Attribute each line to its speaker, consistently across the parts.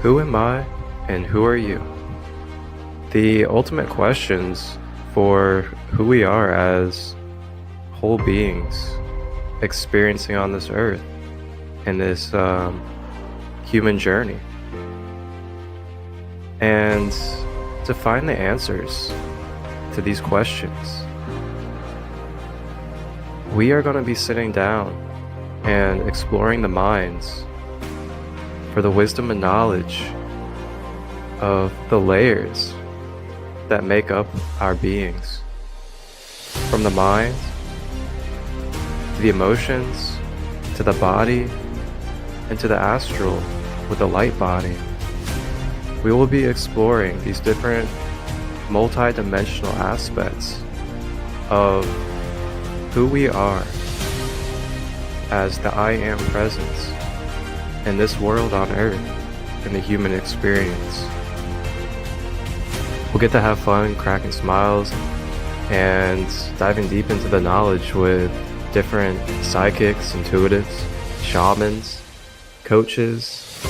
Speaker 1: Who am I and who are you? The ultimate questions for who we are as whole beings experiencing on this earth in this human journey. And to find the answers to these questions, we are going to be sitting down and exploring the minds for the wisdom and knowledge of the layers that make up our beings. From the mind, to the emotions, to the body, and to the astral with the light body. We will be exploring these different multi-dimensional aspects of who we are as the I Am presence in this world on earth, in the human experience. We'll get to have fun, cracking smiles, and diving deep into the knowledge with different psychics, intuitives, shamans, coaches,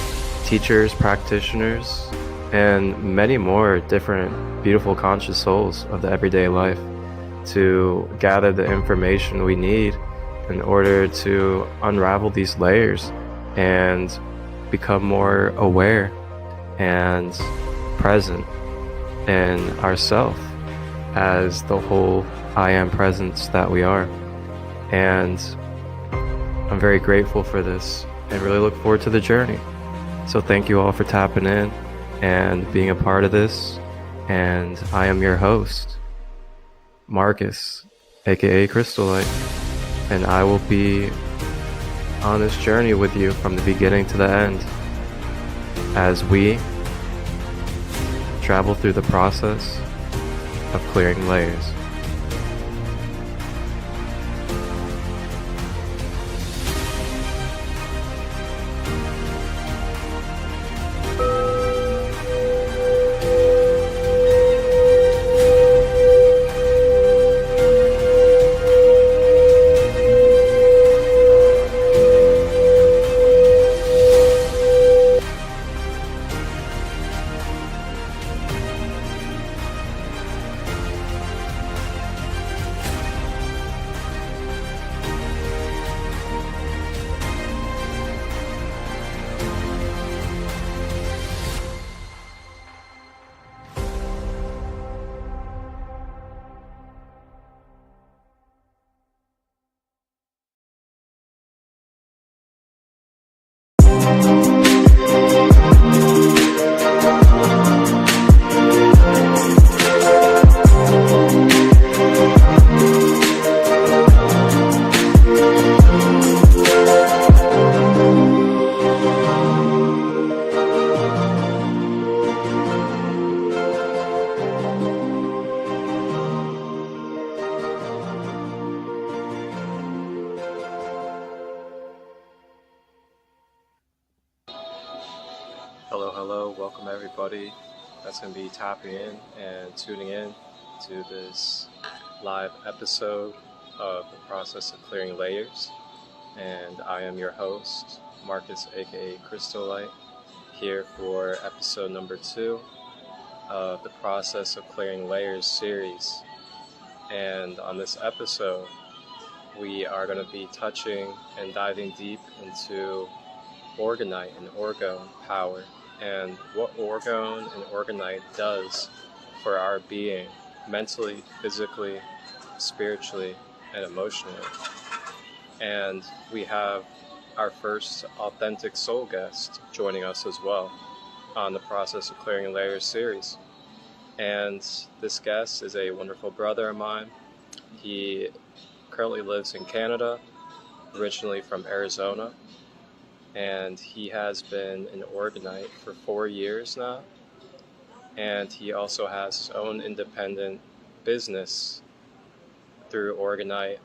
Speaker 1: teachers, practitioners, and many more different beautiful conscious souls of the everyday life to gather the information we need in order to unravel these layers and become more aware and present in ourself as the whole I Am presence that we are. And I'm very grateful for this and really look forward to the journey. So thank you all for tapping in and being a part of this. And I am your host, Marcus, aka Christolight, and I will be on this journey with you from the beginning to the end as we travel through the process of clearing layers. Hello, welcome everybody that's going to be tapping in and tuning in to this live episode of the process of clearing layers. And I am your host, Marcus, aka Christolight, here for episode number 2 of the process of clearing layers series. And on this episode, we are going to be touching and diving deep into Orgonite and Orgone Power, and what Orgone and Orgonite does for our being, mentally, physically, spiritually, and emotionally. And we have our first authentic soul guest joining us as well on the process of clearing layers series. And this guest is a wonderful brother of mine. He currently lives in Canada, originally from Arizona. And he has been an Orgonite for 4 years now. And he also has his own independent business through Orgonite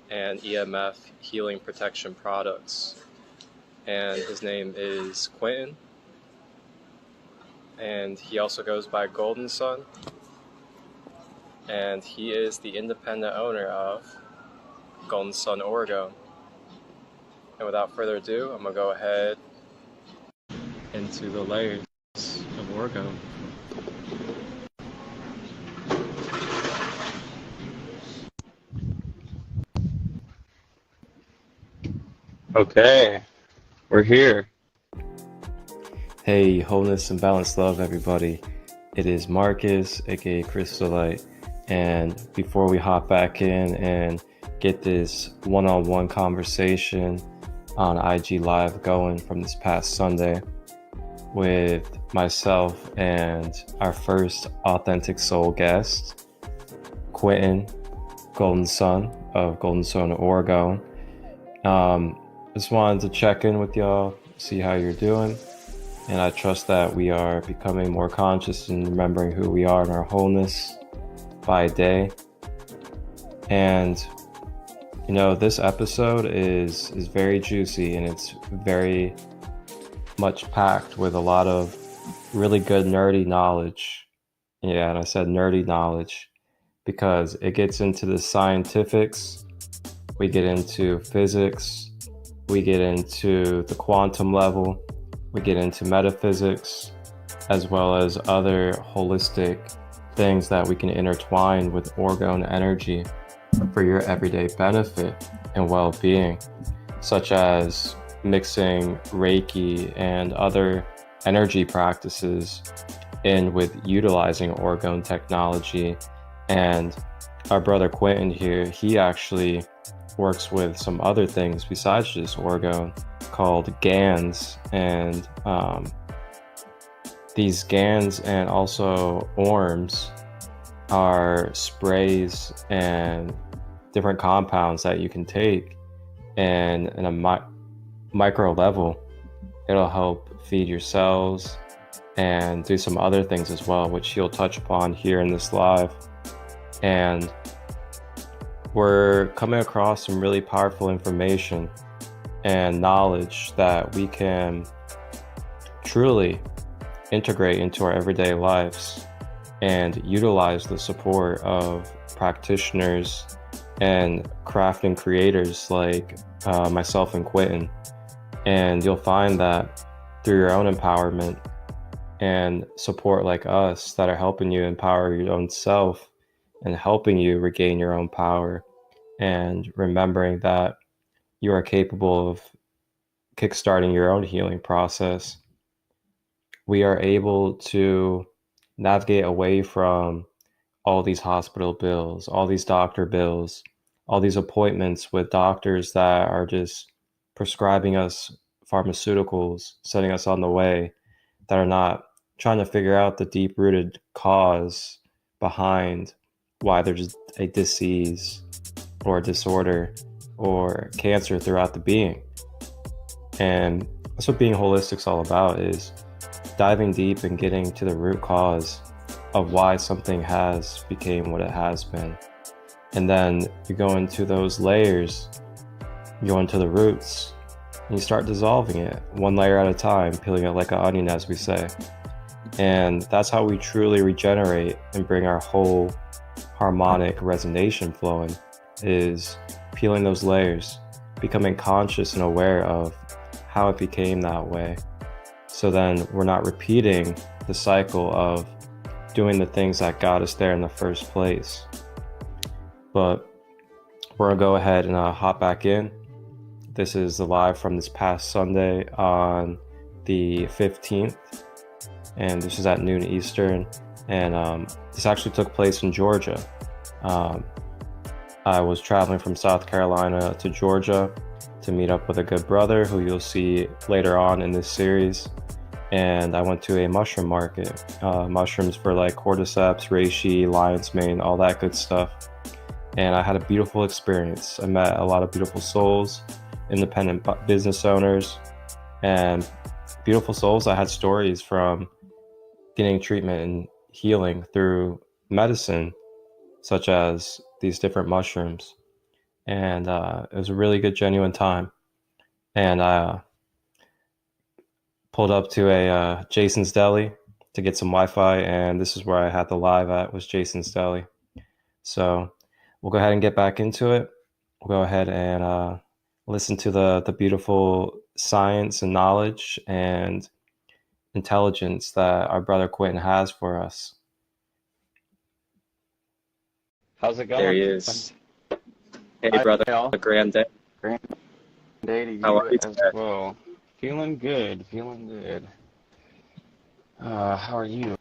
Speaker 1: and EMF healing protection products. And his name is Quinton. And he also goes by GoldenSun. And he is the independent owner of Goldensunorgon. And without further ado, I'm going to go ahead into the layers of Orgone. Okay, we're here. Hey, wholeness and balanced love, everybody. It is Marcus, aka Christolight, and before we hop back in and get this one-on-one conversation on IG Live going from this past Sunday with myself and our first authentic soul guest, Quinton, GoldenSun of Goldensunorgon. Just wanted to check in with y'all, see how you're doing. And I trust that we are becoming more conscious and remembering who we are in our wholeness by day. And, you know, this episode is very juicy, and it's very much packed with a lot of really good nerdy knowledge. Yeah, and I said nerdy knowledge because it gets into the scientifics, we get into physics, we get into the quantum level, we get into metaphysics, as well as other holistic things that we can intertwine with Orgone energy for your everyday benefit and well-being, such as mixing Reiki and other energy practices in with utilizing Orgone technology. And our brother Quinton here, he actually works with some other things besides just Orgone called gans, and these gans and also orms are sprays and different compounds that you can take, and in a micro level it'll help feed your cells and do some other things as well, which he'll touch upon here in this live. And we're coming across some really powerful information and knowledge that we can truly integrate into our everyday lives and utilize the support of practitioners and crafting creators like myself and Quinton. And you'll find that through your own empowerment and support like us that are helping you empower your own self and helping you regain your own power, and remembering that you are capable of kickstarting your own healing process, we are able to navigate away from all these hospital bills, all these doctor bills, all these appointments with doctors that are just prescribing us pharmaceuticals, setting us on the way, that are not trying to figure out the deep-rooted cause behind why there's a disease or a disorder or cancer throughout the being. And that's what being holistic is all about, is diving deep and getting to the root cause of why something has became what it has been. And then you go into those layers, you go into the roots, and you start dissolving it one layer at a time, peeling it like an onion, as we say. And that's how we truly regenerate and bring our whole harmonic resonation flowing, is peeling those layers, becoming conscious and aware of how it became that way. So then we're not repeating the cycle of doing the things that got us there in the first place. But we're gonna go ahead and hop back in. This is the live from this past Sunday on the 15th, and this is at noon Eastern. And this actually took place in Georgia. I was traveling from South Carolina to Georgia to meet up with a good brother who you'll see later on in this series. And I went to a mushroom market, mushrooms for like cordyceps, reishi, lion's mane, all that good stuff. And I had a beautiful experience. I met a lot of beautiful souls, independent business owners, and beautiful souls that had stories from getting treatment and healing through medicine, such as these different mushrooms. And it was a really good, genuine time. And I pulled up to a Jason's Deli to get some Wi-Fi, and this is where I had the live at, was Jason's Deli. So we'll go ahead and get back into it. We'll go ahead and listen to the beautiful science and knowledge and intelligence that our brother Quinton has for us.
Speaker 2: How's it
Speaker 1: There
Speaker 2: going,
Speaker 1: he
Speaker 2: Quinton?
Speaker 1: is. Hey,
Speaker 2: Hi,
Speaker 1: brother.
Speaker 2: all.
Speaker 1: A grand day.
Speaker 2: Great day to
Speaker 1: How are
Speaker 2: you
Speaker 1: you
Speaker 2: as
Speaker 1: today?
Speaker 2: well. Feeling good, feeling good. How are you?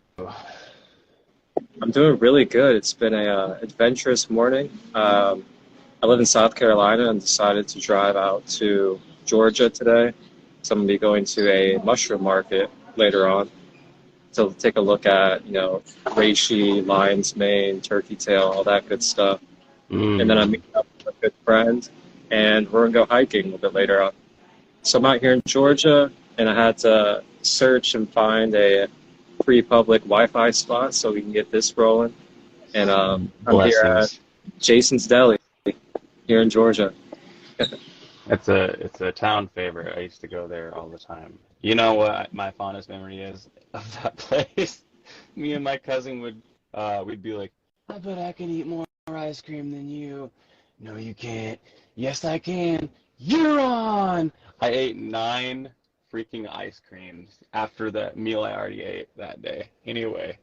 Speaker 1: I'm doing really good. It's been a adventurous morning. I live in South Carolina and decided to drive out to Georgia today. So I'm gonna be going to a mushroom market later on to take a look at, reishi, lion's mane, turkey tail, all that good stuff. And then I'm
Speaker 2: Mm.
Speaker 1: meeting up with a good friend, and we're gonna go hiking a little bit later on. So I'm out here in Georgia, and I had to search and find a free public Wi-Fi spot so we can get this rolling. And I'm here at
Speaker 2: Blessings.
Speaker 1: Jason's Deli here in Georgia.
Speaker 2: It's a town favorite. I used to go there all the time. You know what my fondest memory is of that place? Me and my cousin we'd be like, I bet I can eat more ice cream than you. No, you can't. Yes, I can. You're on. I ate 9 freaking ice creams after that meal I already ate that day. Anyway,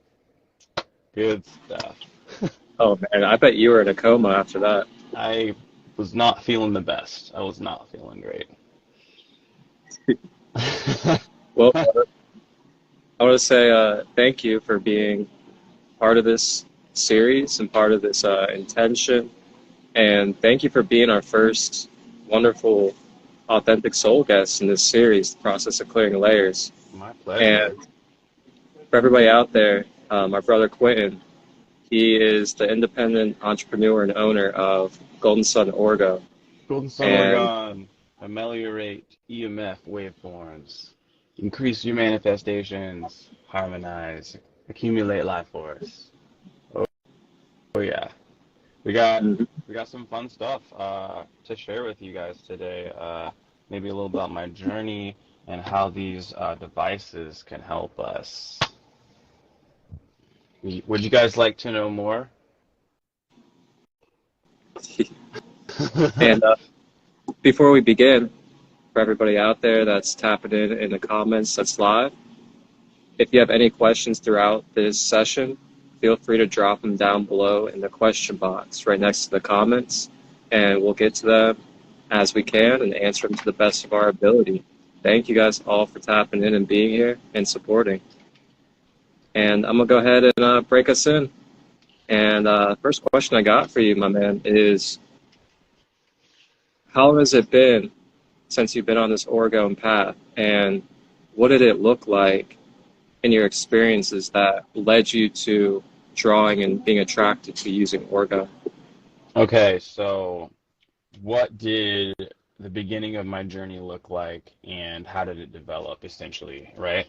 Speaker 2: good stuff.
Speaker 1: Oh man, I bet you were in a coma after that.
Speaker 2: I was not feeling the best. I was not feeling great.
Speaker 1: Well, I want to say thank you for being part of this series and part of this intention. And thank you for being our first wonderful, authentic soul guest in this series, The Process of Clearing Layers.
Speaker 2: My
Speaker 1: And
Speaker 2: pleasure.
Speaker 1: for everybody out there, my brother Quinton, he is the independent entrepreneur and owner of Goldensunorgon. And
Speaker 2: Goldensunorgon, ameliorate EMF waveforms, increase your manifestations, harmonize, accumulate life force. Oh, oh yeah, we got
Speaker 1: mhm.
Speaker 2: we got some fun stuff to share with you guys today. Maybe a little about my journey and how these devices can help us. Would you guys like to know more?
Speaker 1: and before we begin, for everybody out there that's tapping in the comments that's live, if you have any questions throughout this session, feel free to drop them down below in the question box right next to the comments, and we'll get to them as we can and answer them to the best of our ability. Thank you guys all for tapping in and being here and supporting. And I'm going to go ahead and break us in. And first question I got for you, my man, is how has it been since you've been on this Orgone path? And what did it look like in your experiences that led you to drawing and being attracted to using Orgone?
Speaker 2: Okay, so what did the beginning of my journey look like and how did it develop essentially, right?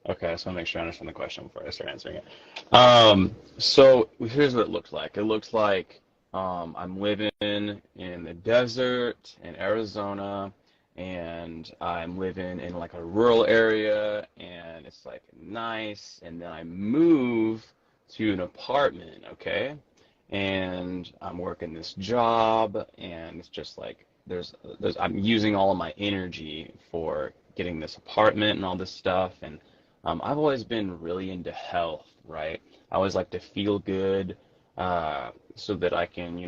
Speaker 2: Okay, I just want to make sure I understand the question before I start answering it. So here's what it looks like. It looks like I'm living in the desert in Arizona, and I'm living in like a rural area, and it's like nice, and then I move to an apartment, okay? And I'm working this job, and it's just like there's I'm using all of my energy for getting this apartment and all this stuff, and I've always been really into health, right? I always like to feel good, so that I can,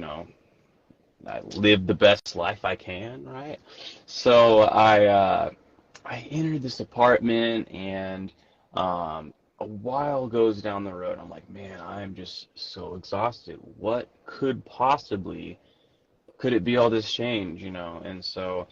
Speaker 2: I live the best life I can, right? So I entered this apartment, and a while goes down the road. I'm like, man, I'm just so exhausted. What could it be all this change, And so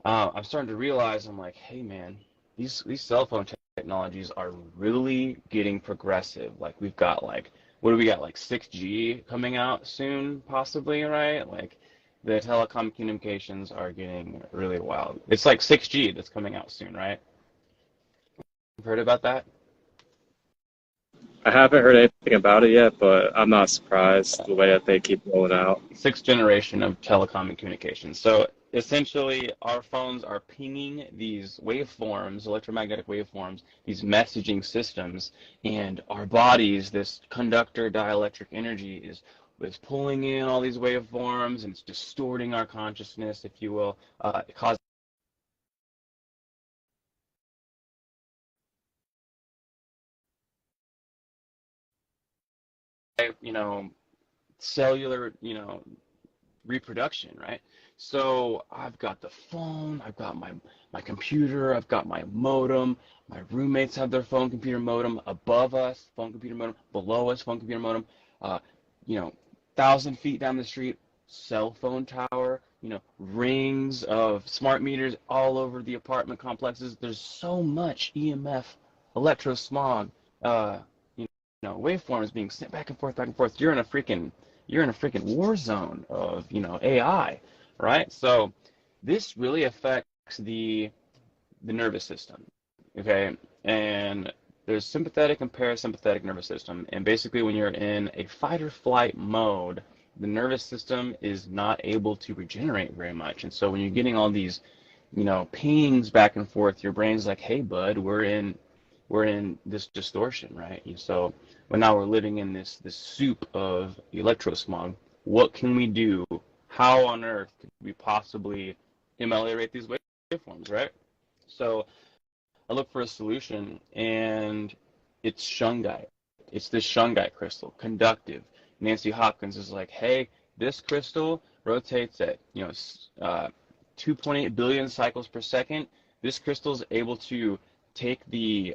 Speaker 2: I'm starting to realize, I'm like, hey man, these cell phone technologies are really getting progressive. Like we've got like what do we got like 6G coming out soon, possibly, right? Like the telecom communications are getting really wild. It's like 6G that's coming out soon, right? You've heard about that?
Speaker 1: I haven't heard anything about it yet, but I'm not surprised the way that they keep rolling out.
Speaker 2: Sixth generation of telecom and communications. So essentially, our phones are pinging these waveforms, electromagnetic waveforms, these messaging systems, and our bodies, this conductor dielectric energy is pulling in all these waveforms and it's distorting our consciousness, if you will, causing you know, cellular, you know, reproduction, right? So I've got the phone, I've got my computer, I've got my modem. My roommates have their phone computer modem above us, phone computer modem below us, phone computer modem. Uh, you know, 1,000 feet down the street, cell phone tower. You know, rings of smart meters all over the apartment complexes. There's so much EMF, electrosmog, uh, you waveforms being sent back and forth, back and forth. You're in a freaking war zone of, AI, right? So this really affects the nervous system, okay? And there's sympathetic and parasympathetic nervous system. And basically when you're in a fight or flight mode, the nervous system is not able to regenerate very much. And so when you're getting all these, pings back and forth, your brain's like, hey bud, we're in this distortion, right? And so, but now we're living in this soup of electrosmog. What can we do? How on earth could we possibly ameliorate these waveforms, right? So I look for a solution, and it's shungite. It's this shungite crystal, conductive. Nancy Hopkins is like, hey, this crystal rotates at 2.8 billion cycles per second. This crystal is able to take the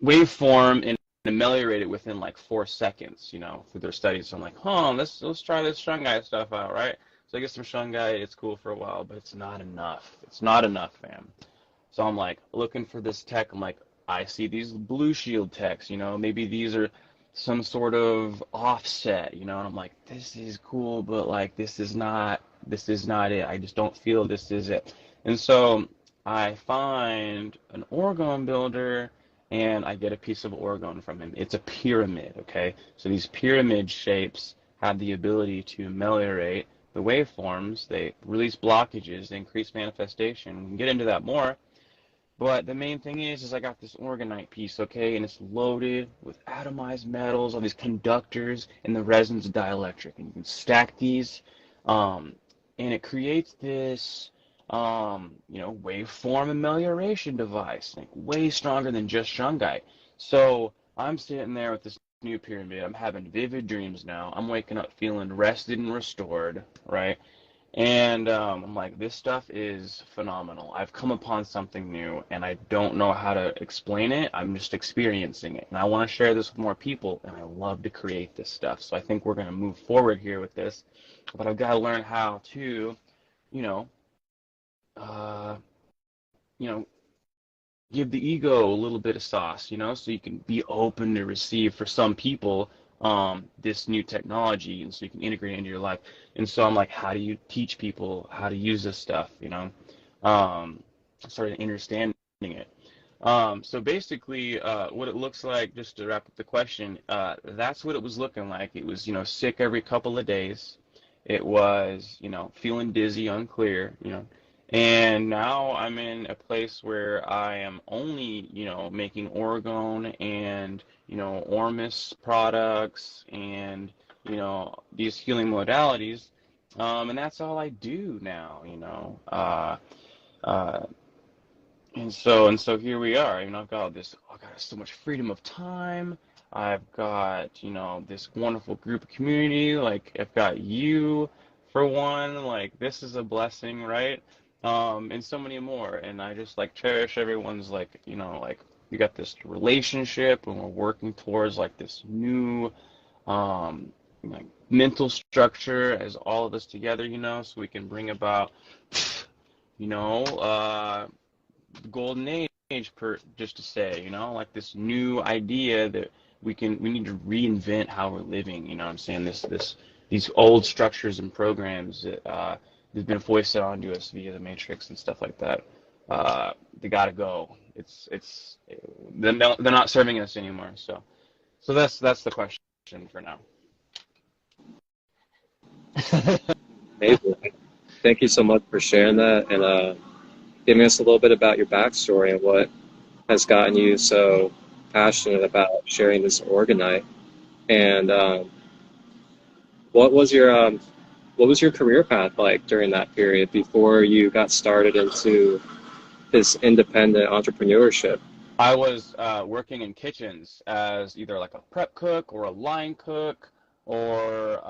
Speaker 2: waveform and ameliorate it within like 4 seconds, through their studies. So I'm like, let's try this shungite stuff out, right? So I get some shungite, it's cool for a while, but it's not enough. It's not enough, fam. So I'm like looking for this tech. I'm like, I see these blue shield techs, maybe these are some sort of offset, and I'm like, this is cool, but like this is not it. I just don't feel this is it. And so I find an orgone builder, and I get a piece of orgone from him. It's a pyramid, okay? So these pyramid shapes have the ability to ameliorate the waveforms. They release blockages, they increase manifestation. We can get into that more. But the main thing is I got this orgonite piece, okay? And it's loaded with atomized metals, all these conductors, and the resin's dielectric. And you can stack these, and it creates this waveform amelioration device, like way stronger than just shungite. So I'm sitting there with this new pyramid. I'm having vivid dreams now. I'm waking up feeling rested and restored, right? And I'm like, this stuff is phenomenal. I've come upon something new, and I don't know how to explain it. I'm just experiencing it, and I want to share this with more people, and I love to create this stuff. So I think we're going to move forward here with this, but I've got to learn how to, uh, give the ego a little bit of sauce, so you can be open to receive, for some people, this new technology, and so you can integrate it into your life. And so I'm like, how do you teach people how to use this stuff, started understanding it. So basically, what it looks like, just to wrap up the question, that's what it was looking like. It was, sick every couple of days. It was, feeling dizzy, unclear, and now I'm in a place where I am only, making orgone and, Ormus products and, these healing modalities. And that's all I do now, and so here we are. I've got so much freedom of time. I've got, this wonderful group of community. Like, I've got you for one. Like, this is a blessing, right? And so many more. And I just like cherish everyone's we got this relationship, and we're working towards like this new mental structure as all of us together, so we can bring about the golden age, just to say, like this new idea that we need to reinvent how we're living, what I'm saying, these old structures and programs that they've been foisted onto us via the Matrix and stuff like that. They gotta go. They're not serving us anymore. So that's the question for now.
Speaker 1: Amazing. Thank you so much for sharing that and giving us a little bit about your backstory and what has gotten you so passionate about sharing this orgonite. And what was your career path like during that period before you got started into this independent entrepreneurship?
Speaker 2: I was working in kitchens as either like a prep cook or a line cook, or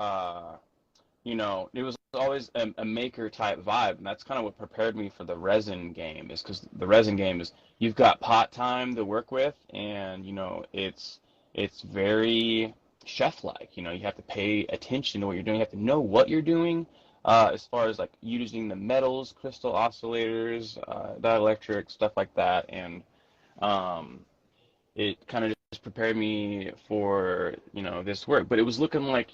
Speaker 2: it was always a maker type vibe, and that's kind of what prepared me for the resin game. Is because the resin game is you've got pot time to work with, and it's very chef-like. You have to pay attention to what you're doing. You have to know what you're doing, as far as like using the metals, crystal oscillators, dielectric stuff like that, and um, it kind of just prepared me for this work. But it was looking like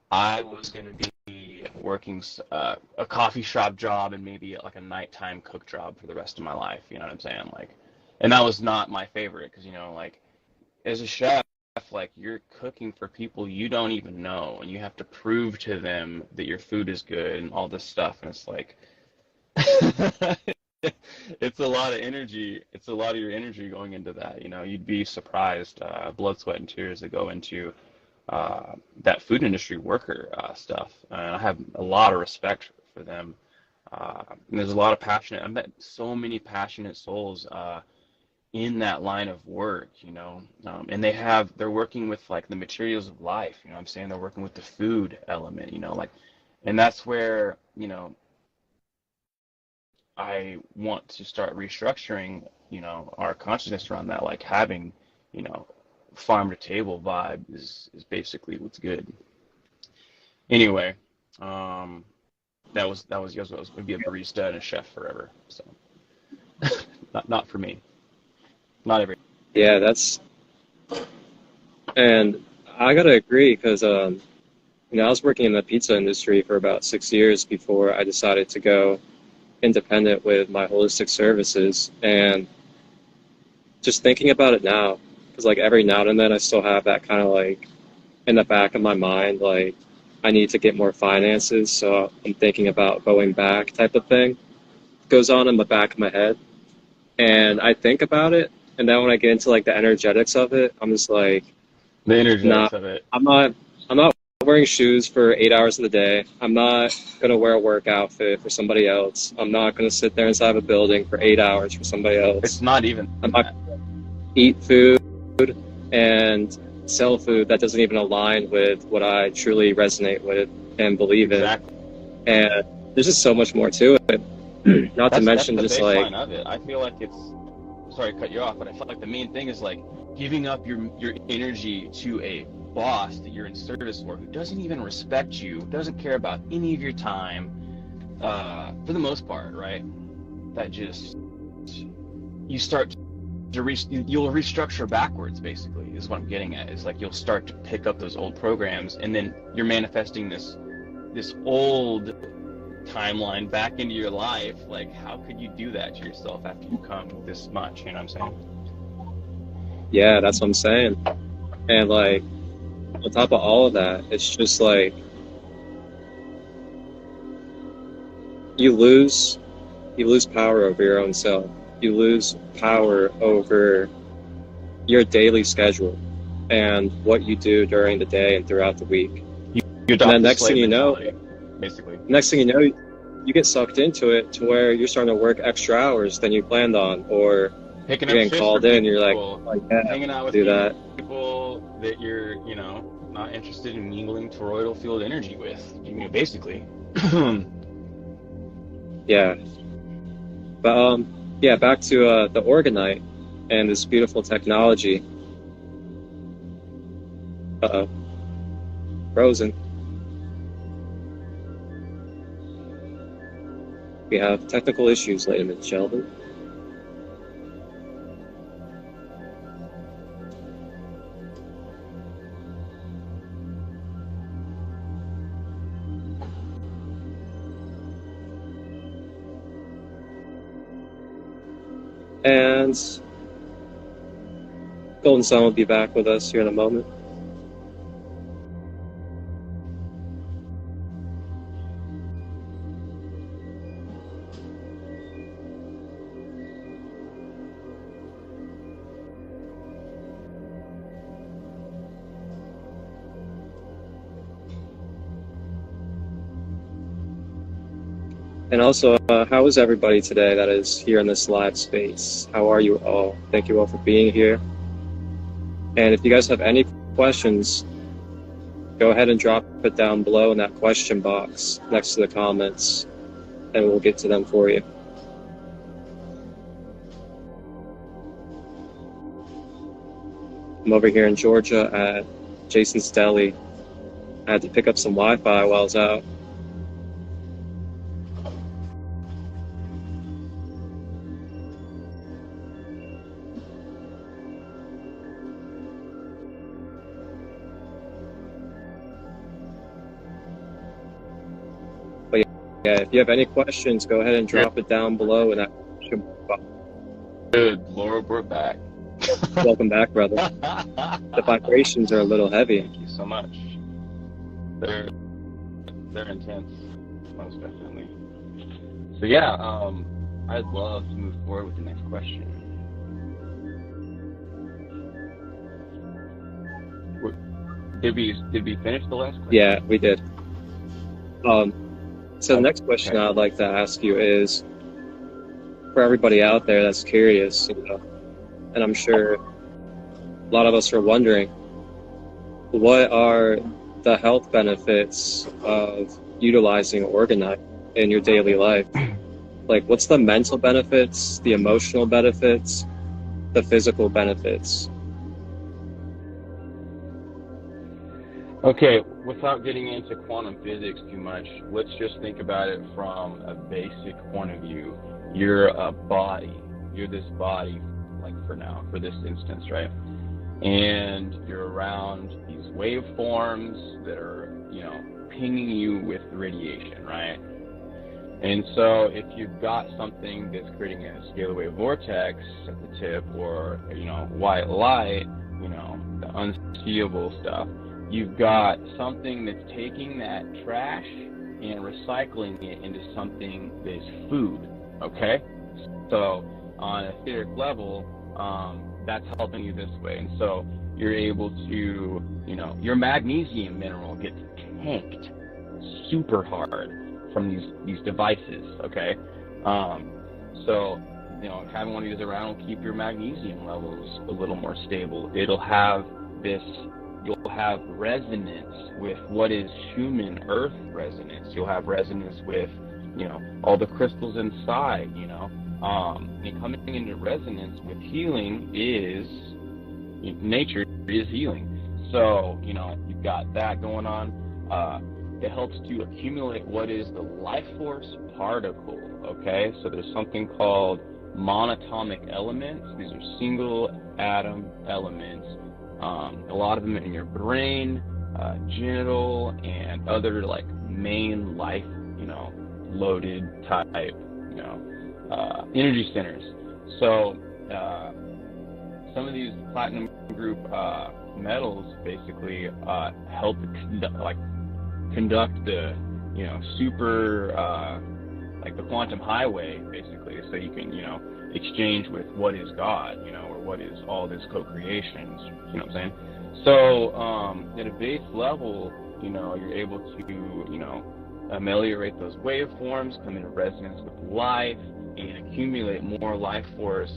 Speaker 2: I was going to be working a coffee shop job and maybe like a nighttime cook job for the rest of my life. You know what I'm saying? Like, and that was not my favorite because like as a chef, like you're cooking for people you don't even know, and you have to prove to them that your food is good and all this stuff, and it's like it's a lot of energy. It's a lot of your energy going into that. You'd be surprised, blood, sweat, and tears that go into that food industry worker stuff. And I have a lot of respect for them. And there's a lot of passionate. I've met so many passionate souls in that line of work, and they're working with like the materials of life. I'm saying they're working with the food element, like, and that's where, I want to start restructuring, our consciousness around that, like having, you know, farm to table vibe is basically what's good. Anyway, that was yours. I was going to be a barista and a chef forever. So not for me. Not every.
Speaker 1: Yeah, and I gotta agree because I was working in the pizza industry for about 6 years before I decided to go independent with my holistic services. And just thinking about it now, because like every now and then I still have that kind of like in the back of my mind, like I need to get more finances, so I'm thinking about going back type of thing. Goes on in the back of my head, and I think about it, and then when I get into like the energetics of it, I'm just like,
Speaker 2: The
Speaker 1: nah,
Speaker 2: energetics of it.
Speaker 1: I'm not wearing shoes for 8 hours of the day. I'm not gonna wear a work outfit for somebody else. I'm not gonna sit there inside of a building for 8 hours for somebody
Speaker 2: It's
Speaker 1: else.
Speaker 2: not even
Speaker 1: I'm not
Speaker 2: that.
Speaker 1: gonna eat food and sell food that doesn't even align with what I truly resonate with and believe in.
Speaker 2: Exactly.
Speaker 1: And there's just so much more to it. Not to
Speaker 2: That's
Speaker 1: mention
Speaker 2: the
Speaker 1: just like,
Speaker 2: baseline of it. I feel like it's sorry to cut you off, but I feel like the main thing is like giving up your energy to a boss that you're in service for who doesn't even respect you, doesn't care about any of your time, for the most part, right? That just you start you'll restructure backwards basically is what I'm getting at. Is like you'll start to pick up those old programs and then you're manifesting this old timeline back into your life. Like how could you do that to yourself after you come this much, you know what I'm saying?
Speaker 1: yeah, that's what I'm saying. And like on top of all of that, it's just like you lose power over your own self. You lose power over your daily schedule and what you do during the day and throughout the week.
Speaker 2: You
Speaker 1: And
Speaker 2: adopt
Speaker 1: then
Speaker 2: the slave mentality basically.
Speaker 1: next thing you know, you get sucked into it to where you're starting to work extra hours than you planned on, or
Speaker 2: Picking
Speaker 1: you're
Speaker 2: up
Speaker 1: getting
Speaker 2: shifts for
Speaker 1: called in, you're like,
Speaker 2: people,
Speaker 1: oh, yeah,
Speaker 2: hanging out with
Speaker 1: do that.
Speaker 2: people that you're, not interested in mingling toroidal field energy with, basically.
Speaker 1: Yeah. But yeah, back to the Orgonite and this beautiful technology. Uh-oh. Frozen. We have technical issues, ladies and gentlemen. And GoldenSun will be back with us here in a moment. And also, how is everybody today that is here in this live space? How are you all? Thank you all for being here. And if you guys have any questions, go ahead and drop it down below in that question box next to the comments, and we'll get to them for you. I'm over here in Georgia at Jason's Deli. I had to pick up some Wi-Fi while I was out. But yeah, if you have any questions, go ahead and drop it down below in that question box.
Speaker 2: Good Lord, we're back.
Speaker 1: Welcome back, brother. The vibrations are a little heavy.
Speaker 2: Thank you so much. They're intense, most definitely. So yeah, I'd love to move forward with the next question. Did we finish the last question?
Speaker 1: Yeah, we did. So the next question I'd like to ask you is, for everybody out there that's curious, and I'm sure a lot of us are wondering, what are the health benefits of utilizing Orgonite in your daily life? Like, what's the mental benefits, the emotional benefits, the physical benefits?
Speaker 2: Okay, without getting into quantum physics too much, let's just think about it from a basic point of view. You're a body. You're this body, like for now, for this instance, right? And you're around these waveforms that are, pinging you with radiation, right? And so if you've got something that's creating a scalar wave vortex at the tip, or, white light, the unseeable stuff, you've got something that's taking that trash and recycling it into something that's food, okay? So on a etheric level, that's helping you this way. And so you're able to, your magnesium mineral gets tanked super hard from these devices, okay? So, having one of these around will keep your magnesium levels a little more stable. It'll have you'll have resonance with what is human earth resonance. You'll have resonance with, all the crystals inside, and coming into resonance with healing is, nature is healing. So, you've got that going on. It helps to accumulate what is the life force particle, okay? So there's something called monatomic elements. These are single atom elements. A lot of them in your brain, genital, and other like main life, loaded type, energy centers. So some of these platinum group metals basically help conduct the, super, like the quantum highway, basically, so you can, exchange with what is God, or what is all this co-creation, you know what I'm saying? So at a base level, you're able to, ameliorate those waveforms, come into resonance with life, and accumulate more life force,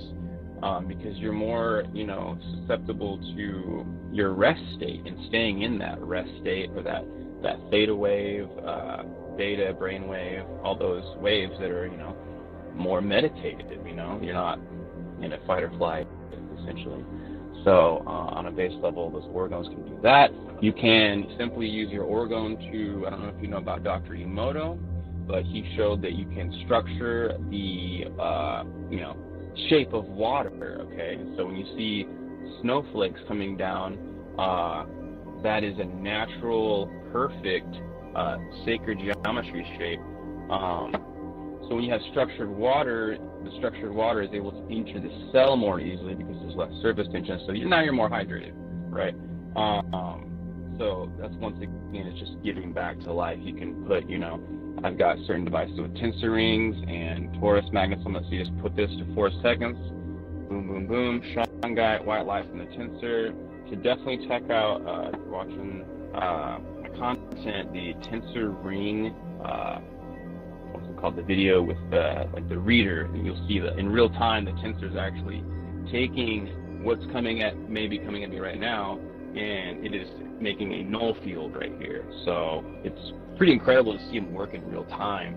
Speaker 2: because you're more, susceptible to your rest state and staying in that rest state, or that theta wave, beta brain wave, all those waves that are, more meditative, you're not in a fight or flight, essentially. So on a base level, those orgones can do that. You can simply use your orgone to, I don't know if you know about Dr. Emoto, but he showed that you can structure the, shape of water, okay? So when you see snowflakes coming down, that is a natural, perfect, sacred geometry shape. So when you have structured water, the structured water is able to enter the cell more easily because there's less surface tension. So now you're more hydrated, right? So that's once again, it's just giving back to life. You can put, I've got certain devices with tensor rings and torus magnets on it. So you just put this to 4 seconds, boom, boom, boom, shungite, white light from the tensor. So definitely check out, if you're watching my content, the tensor ring, what's it called the video with like the reader, and you'll see that in real time the tensor's actually taking what's maybe coming at me right now, and it is making a null field right here. So it's pretty incredible to see them work in real time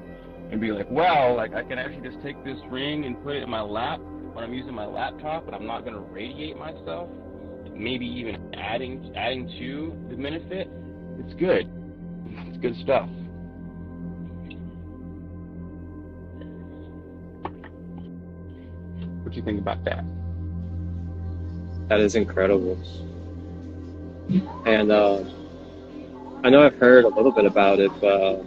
Speaker 2: and be like, wow, like I can actually just take this ring and put it in my lap when I'm using my laptop, and I'm not going to radiate myself. Maybe even adding to the benefit. It's good. It's good stuff. What do you think about that?
Speaker 1: That is incredible. And I know I've heard a little bit about it, but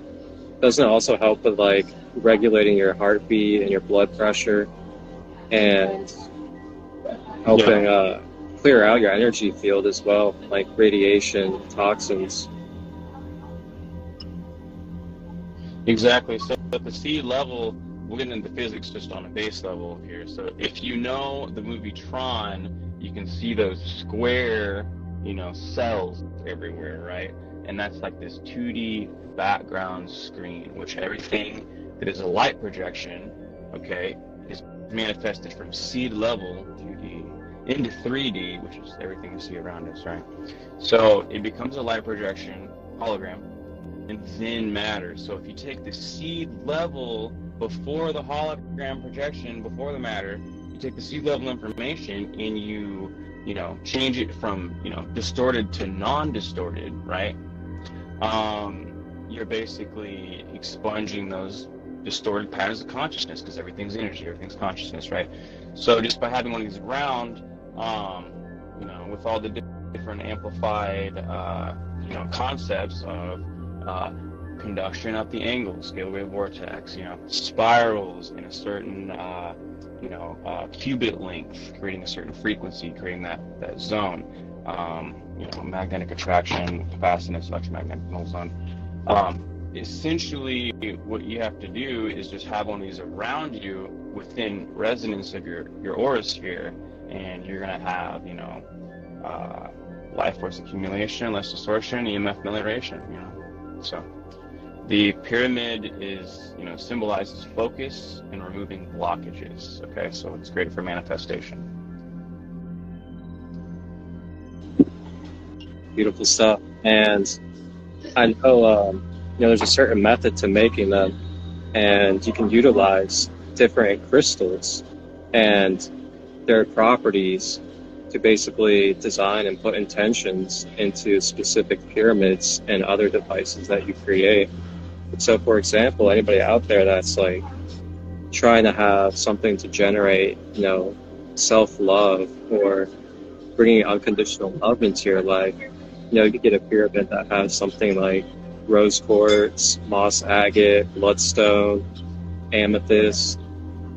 Speaker 1: doesn't it also help with like regulating your heartbeat and your blood pressure and helping clear out your energy field as well, like radiation, toxins?
Speaker 2: Exactly. So at the seed level, we'll get into physics just on a base level here. So if you know the movie Tron, you can see those square, cells everywhere, right? And that's like this 2D background screen, which everything that is a light projection, okay, is manifested from seed level 2D into 3D, which is everything you see around us, right? So it becomes a light projection hologram and then matter. So if you take the seed level before the hologram projection, before the matter, you take the seed level information and you change it from, distorted to non-distorted, right? You're basically expunging those distorted patterns of consciousness, because everything's energy, everything's consciousness, right? So just by having one of these around, with all the different amplified, concepts of conduction up the angle, scale wave vortex, spirals in a certain, qubit length, creating a certain frequency, creating that zone, magnetic attraction, capacitance, electromagnetic zone. Essentially, what you have to do is just have one of these around you within resonance of your aura sphere, and you're going to have, life force accumulation, less distortion, EMF melioration, So the pyramid is, symbolizes focus and removing blockages, okay? So it's great for manifestation.
Speaker 1: Beautiful stuff. And I know, there's a certain method to making them, and you can utilize different crystals and their properties to basically design and put intentions into specific pyramids and other devices that you create. So, for example, anybody out there that's like trying to have something to generate, self-love or bringing unconditional love into your life, you could get a pyramid that has something like rose quartz, moss agate, bloodstone, amethyst,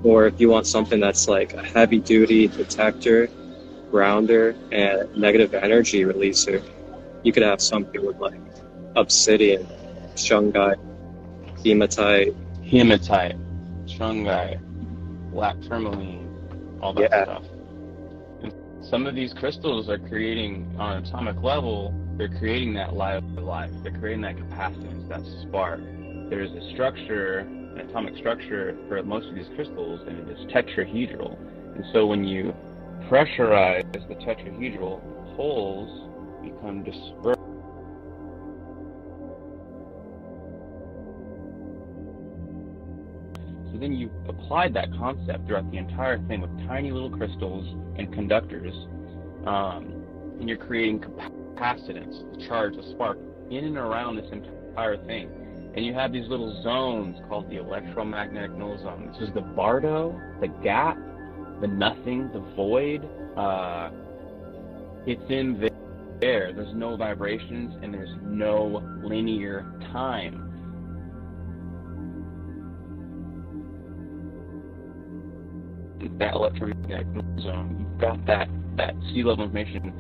Speaker 1: or if you want something that's like a heavy-duty detector, grounder, and negative energy releaser, you could have something with like obsidian, shungite, hematite,
Speaker 2: shungite, black tourmaline, all that stuff. And some of these crystals are creating, on an atomic level, they're creating that life. They're creating that capacitance, that spark. There's a structure, an atomic structure for most of these crystals, and it is tetrahedral. And so when you pressurize the tetrahedral, holes become dispersed. So then you applied that concept throughout the entire thing with tiny little crystals and conductors, and you're creating capacitance, the charge, the spark, in and around this entire thing. And you have these little zones called the electromagnetic null zone. This is the bardo, the gap, the nothing, the void. It's in there. There's no vibrations and there's no linear time. That electromagnetic null zone, you've got that sea level information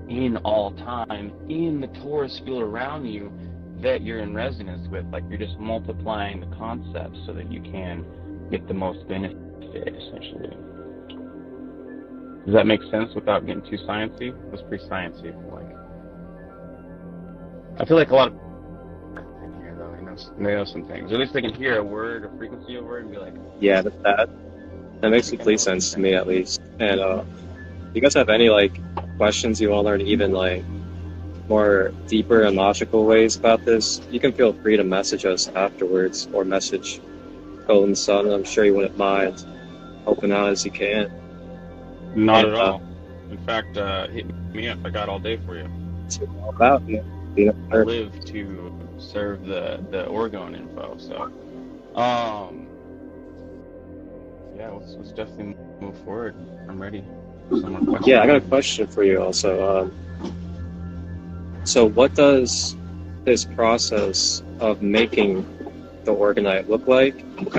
Speaker 2: in all time, in the torus field around you that you're in resonance with. Like, you're just multiplying the concepts so that you can get the most benefit, essentially. Does that make sense without getting too sciencey? It was pretty sciencey, like. I feel like a lot of here, though, They know some things. Or at least they can hear a word, a frequency of a word, and be like,
Speaker 1: Yeah, that makes complete sense to me, at least. And you guys have any like questions you want to learn, even like more deeper and logical ways about this? You can feel free to message us afterwards or message GoldenSun. I'm sure you wouldn't mind helping out as you can.
Speaker 2: not at all. In fact, hit me up. I got all day for you.
Speaker 1: It's all about you.
Speaker 2: I live to serve the Orgone info. So, yeah, let's definitely move forward. I'm ready for some more questions.
Speaker 1: Yeah, I got a question for you also. So what does this process of making the orgonite look like? What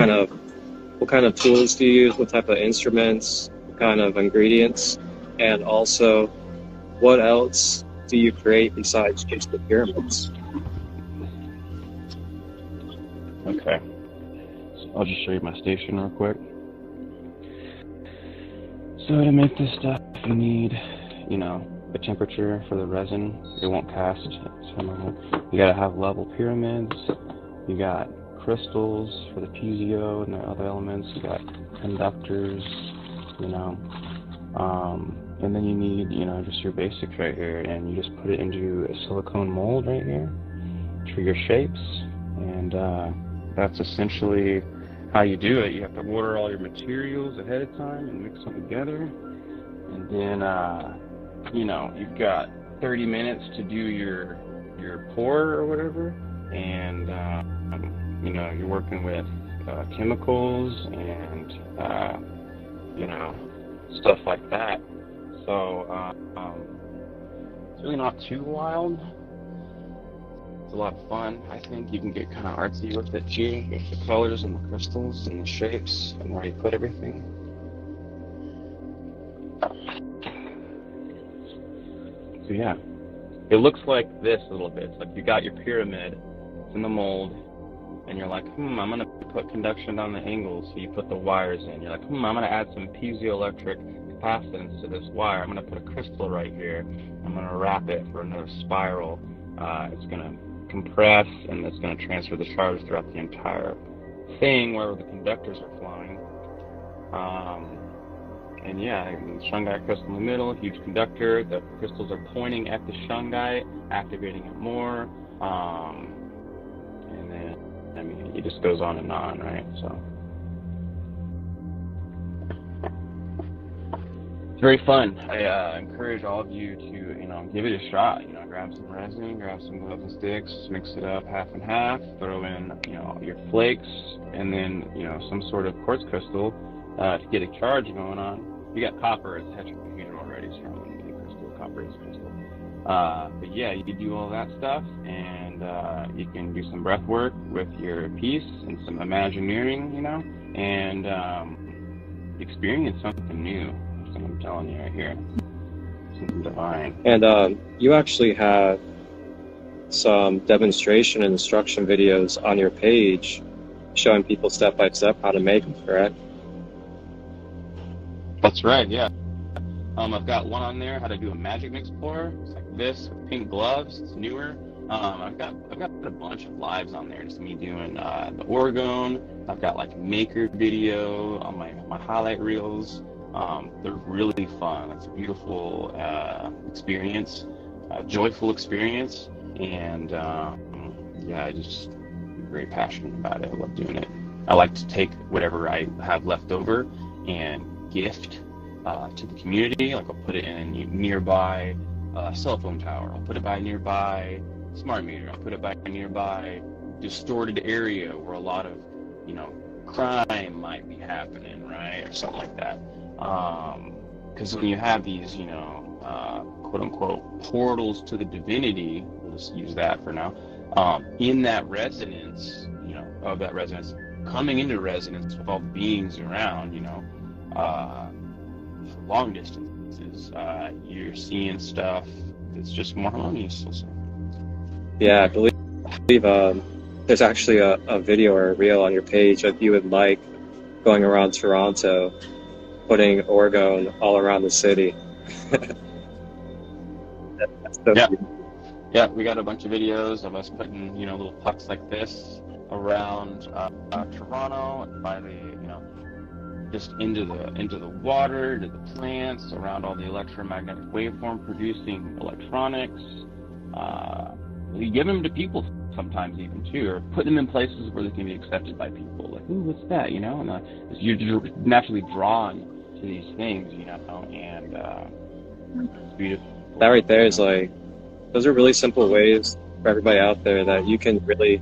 Speaker 1: kind of tools do you use? What type of instruments? What kind of ingredients? And also, what else do you create besides just the pyramids?
Speaker 2: Okay, so I'll just show you my station real quick. So to make this stuff, you need, the temperature for the resin. It won't cast. You gotta have level pyramids. You got crystals for the P.O.C.L and the other elements. You got conductors, and then you need, just your basics right here, and you just put it into a silicone mold right here for your shapes, and that's essentially how you do it. You have to order all your materials ahead of time and mix them together, and then you've got 30 minutes to do your pour or whatever, and you're working with chemicals and stuff like that. So it's really not too wild. It's a lot of fun. I think you can get kind of artsy with it too, with the colors and the crystals and the shapes and where you put everything. So yeah, it looks like this a little bit. It's like you got your pyramid, it's in the mold, and you're like, I'm gonna put conduction on the angles. So you put the wires in. You're like, I'm gonna add some piezoelectric capacitance to this wire. I'm gonna put a crystal right here. I'm gonna wrap it for another spiral. It's gonna compress, and it's gonna transfer the charge throughout the entire thing wherever the conductors are flowing. And yeah, the shungite crystal in the middle, huge conductor. The crystals are pointing at the shungite, activating it more. And then, it just goes on and on, right? So it's very fun. I encourage all of you to, give it a shot. Grab some resin, grab some gloves and sticks, mix it up half and half, throw in, your flakes, and then, some sort of quartz crystal to get a charge going on. You got copper as tetrahedral already, so you don't need any crystal. Copper is crystal. But yeah, you can do all that stuff, and you can do some breath work with your piece and some imagineering, and experience something new. That's what I'm telling you right here. Something divine.
Speaker 1: And you actually have some demonstration and instruction videos on your page showing people step by step how to make them, correct?
Speaker 2: That's right, yeah. I've got one on there, how to do a magic mix pour. It's like this, with pink gloves. It's newer. I've got a bunch of lives on there, just me doing the Orgone. I've got like maker video on my highlight reels. They're really fun. It's a beautiful experience, a joyful experience, and yeah, I'm very passionate about it. I love doing it. I like to take whatever I have left over and gift to the community. Like I'll put it in a nearby cell phone tower. I'll put it by a nearby smart meter. I'll put it by a nearby distorted area where a lot of, crime might be happening, right, or something like that. Because when you have these, quote unquote portals to the divinity, we'll just use that for now. In that resonance, of that resonance, coming into resonance with all the beings around, for long distances, you're seeing stuff that's just more harmonious. Also.
Speaker 1: Yeah, I believe there's actually a video or a reel on your page of you and Mike going around Toronto, putting Orgone all around the city. That's so
Speaker 2: yeah.
Speaker 1: beautiful.
Speaker 2: Yeah, we got a bunch of videos of us putting, little pucks like this around Toronto by the, just into the water, to the plants, around all the electromagnetic waveform producing electronics. We give them to people sometimes even too, or put them in places where they can be accepted by people. Like, ooh, what's that? And you're naturally drawn to these things, and it's beautiful.
Speaker 1: That right there is like, those are really simple ways for everybody out there that you can really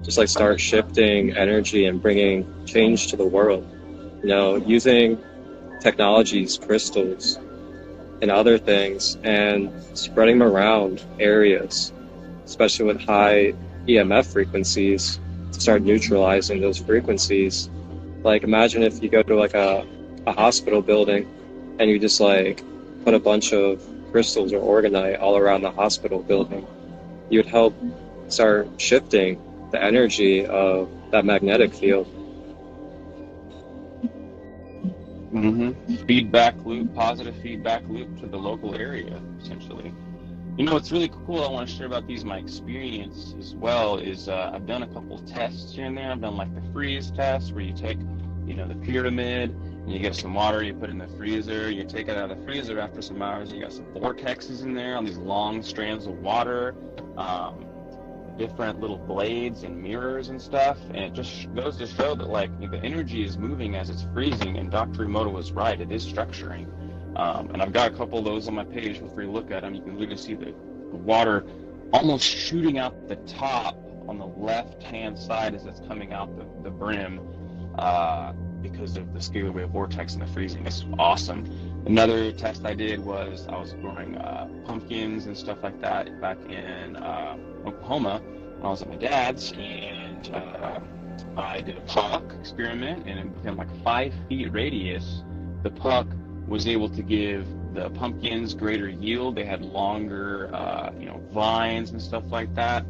Speaker 1: just like start shifting energy and bringing change to the world. Using technologies, crystals, and other things, and spreading them around areas, especially with high EMF frequencies, to start neutralizing those frequencies. Like, imagine if you go to like a hospital building and you just like put a bunch of crystals or orgonite all around the hospital building. You would help start shifting the energy of that magnetic field.
Speaker 2: Feedback loop, positive feedback loop to the local area, essentially. What's really cool I want to share about these, my experience as well, is I've done a couple tests here and there. I've done like the freeze test where you take, the pyramid, and you get some water, you put it in the freezer, you take it out of the freezer after some hours, you got some vortexes in there on these long strands of water, different little blades and mirrors and stuff, and it just goes to show that like the energy is moving as it's freezing, and Dr. Emoto was right, it is structuring. And I've got a couple of those on my page. Feel free to look at them. You can literally see the water almost shooting out the top on the left-hand side as it's coming out the brim, because of the scalar wave vortex and the freezing. It's awesome. Another test I did was I was growing pumpkins and stuff like that back in Oklahoma when I was at my dad's, and I did a puck experiment, and within like 5 feet radius, the puck was able to give the pumpkins greater yield. They had longer, vines and stuff like that.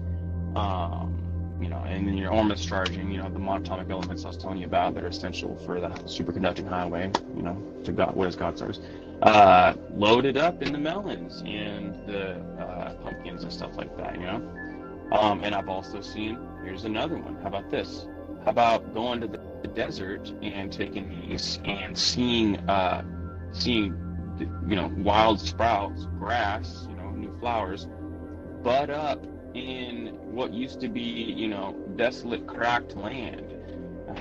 Speaker 2: And then your Ormus charging, the monatomic elements I was telling you about that are essential for the superconducting highway, to God, what is God's source, loaded up in the melons and the pumpkins and stuff like that, And I've also seen, here's another one. How about this? How about going to the desert and taking these and seeing wild sprouts, grass, new flowers, bud up in what used to be, desolate, cracked land.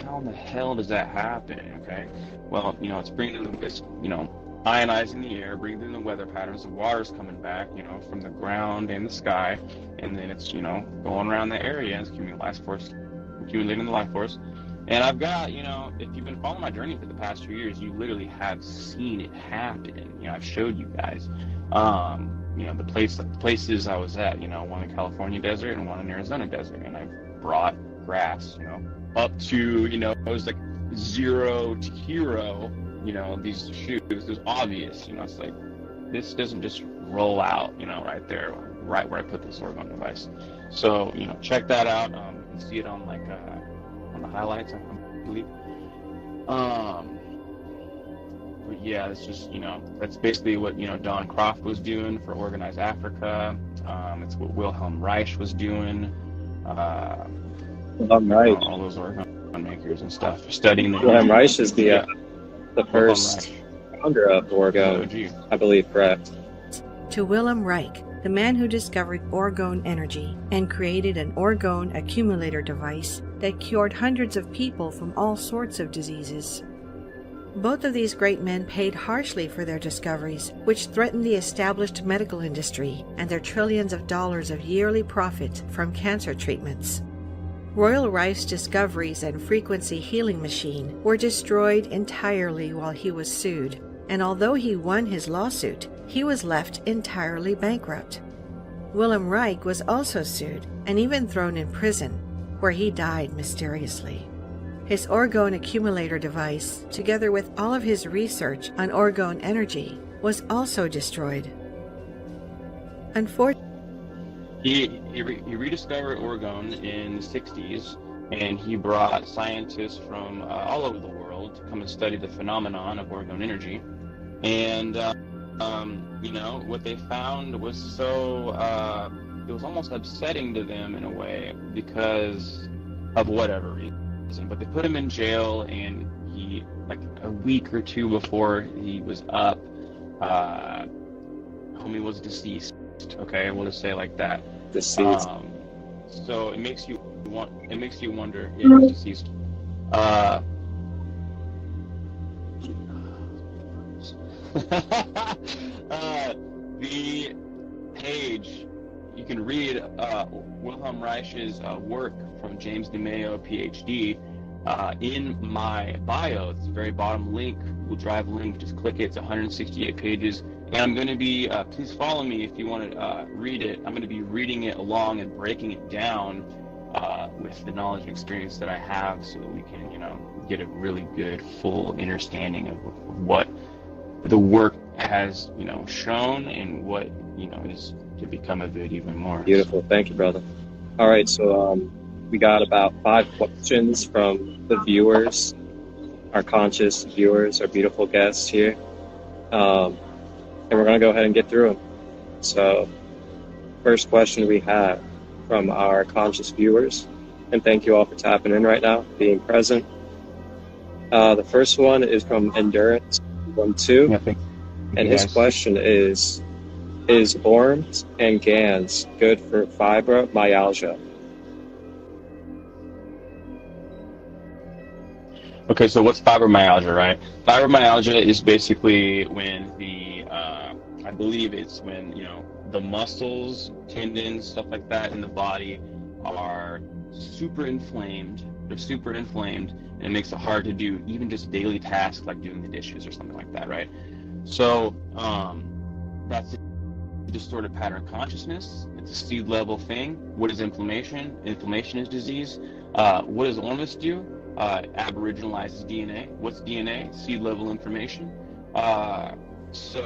Speaker 2: How in the hell does that happen? Okay, well, it's bringing this, ionizing the air, bringing the weather patterns. The water's coming back, from the ground and the sky, and then it's, going around the area and accumulating the life force. And I've got, if you've been following my journey for the past 2 years, you literally have seen it happen. I've showed you guys, the places I was at, one in California desert and one in Arizona desert. And I brought grass, up to, it was like 0 to hero, these shoots. It was obvious, it's like, this doesn't just roll out, right there, right where I put this Orgone device. So, check that out. You can see it on like, on the highlights, I believe. But yeah, it's just, that's basically what, Don Croft was doing for Organized Africa. It's what Wilhelm Reich was doing.
Speaker 1: Wilhelm Reich.
Speaker 2: All those orgone makers and stuff, studying the
Speaker 1: Wilhelm Reich is the first founder of Orgone, I believe, correct?
Speaker 3: To Wilhelm Reich, the man who discovered orgone energy and created an orgone accumulator device that cured hundreds of people from all sorts of diseases. Both of these great men paid harshly for their discoveries, which threatened the established medical industry and their trillions of dollars of yearly profit from cancer treatments. Royal Reich's discoveries and frequency healing machine were destroyed entirely while he was sued, and although he won his lawsuit, he was left entirely bankrupt. Wilhelm Reich was also sued and even thrown in prison, where he died mysteriously. His orgone accumulator device, together with all of his research on orgone energy, was also destroyed. Unfortunately,
Speaker 2: he rediscovered orgone in the 60s, and he brought scientists from all over the world to come and study the phenomenon of orgone energy. And what they found was so it was almost upsetting to them in a way because of whatever reason. But they put him in jail, and he, like a week or two before he was up, homie was deceased. Okay, we'll just say it like that.
Speaker 1: Deceased.
Speaker 2: So it makes you wonder. Yeah, he was deceased. The page, you can read Wilhelm Reich's work from James DeMayo, PhD, in my bio. It's the very bottom link, Google Drive link. Just click it. It's 168 pages. And I'm going to be, please follow me if you want to read it. I'm going to be reading it along and breaking it down with the knowledge and experience that I have, so that we can, get a really good, full understanding of what the work has, shown, and what, is to become of it even more.
Speaker 1: Beautiful. Thank you, brother. All right, so we got about 5 questions from the viewers, our conscious viewers, our beautiful guests here. And we're going to go ahead and get through them. So, first question we have from our conscious viewers, and thank you all for tapping in right now, being present. The first one is from Endurance 12, and his question is ORMs and GANs good for fibromyalgia?
Speaker 2: Okay, so what's fibromyalgia, right? Fibromyalgia is basically when I believe it's when, the muscles, tendons, stuff like that in the body are super inflamed. They're super inflamed, and it makes it hard to do even just daily tasks like doing the dishes or something like that, right? So that's a distorted pattern of consciousness. It's a seed level thing. What is inflammation? Inflammation is disease. What does ORMs do? Aboriginalizes DNA. What's DNA? Seed level information. So,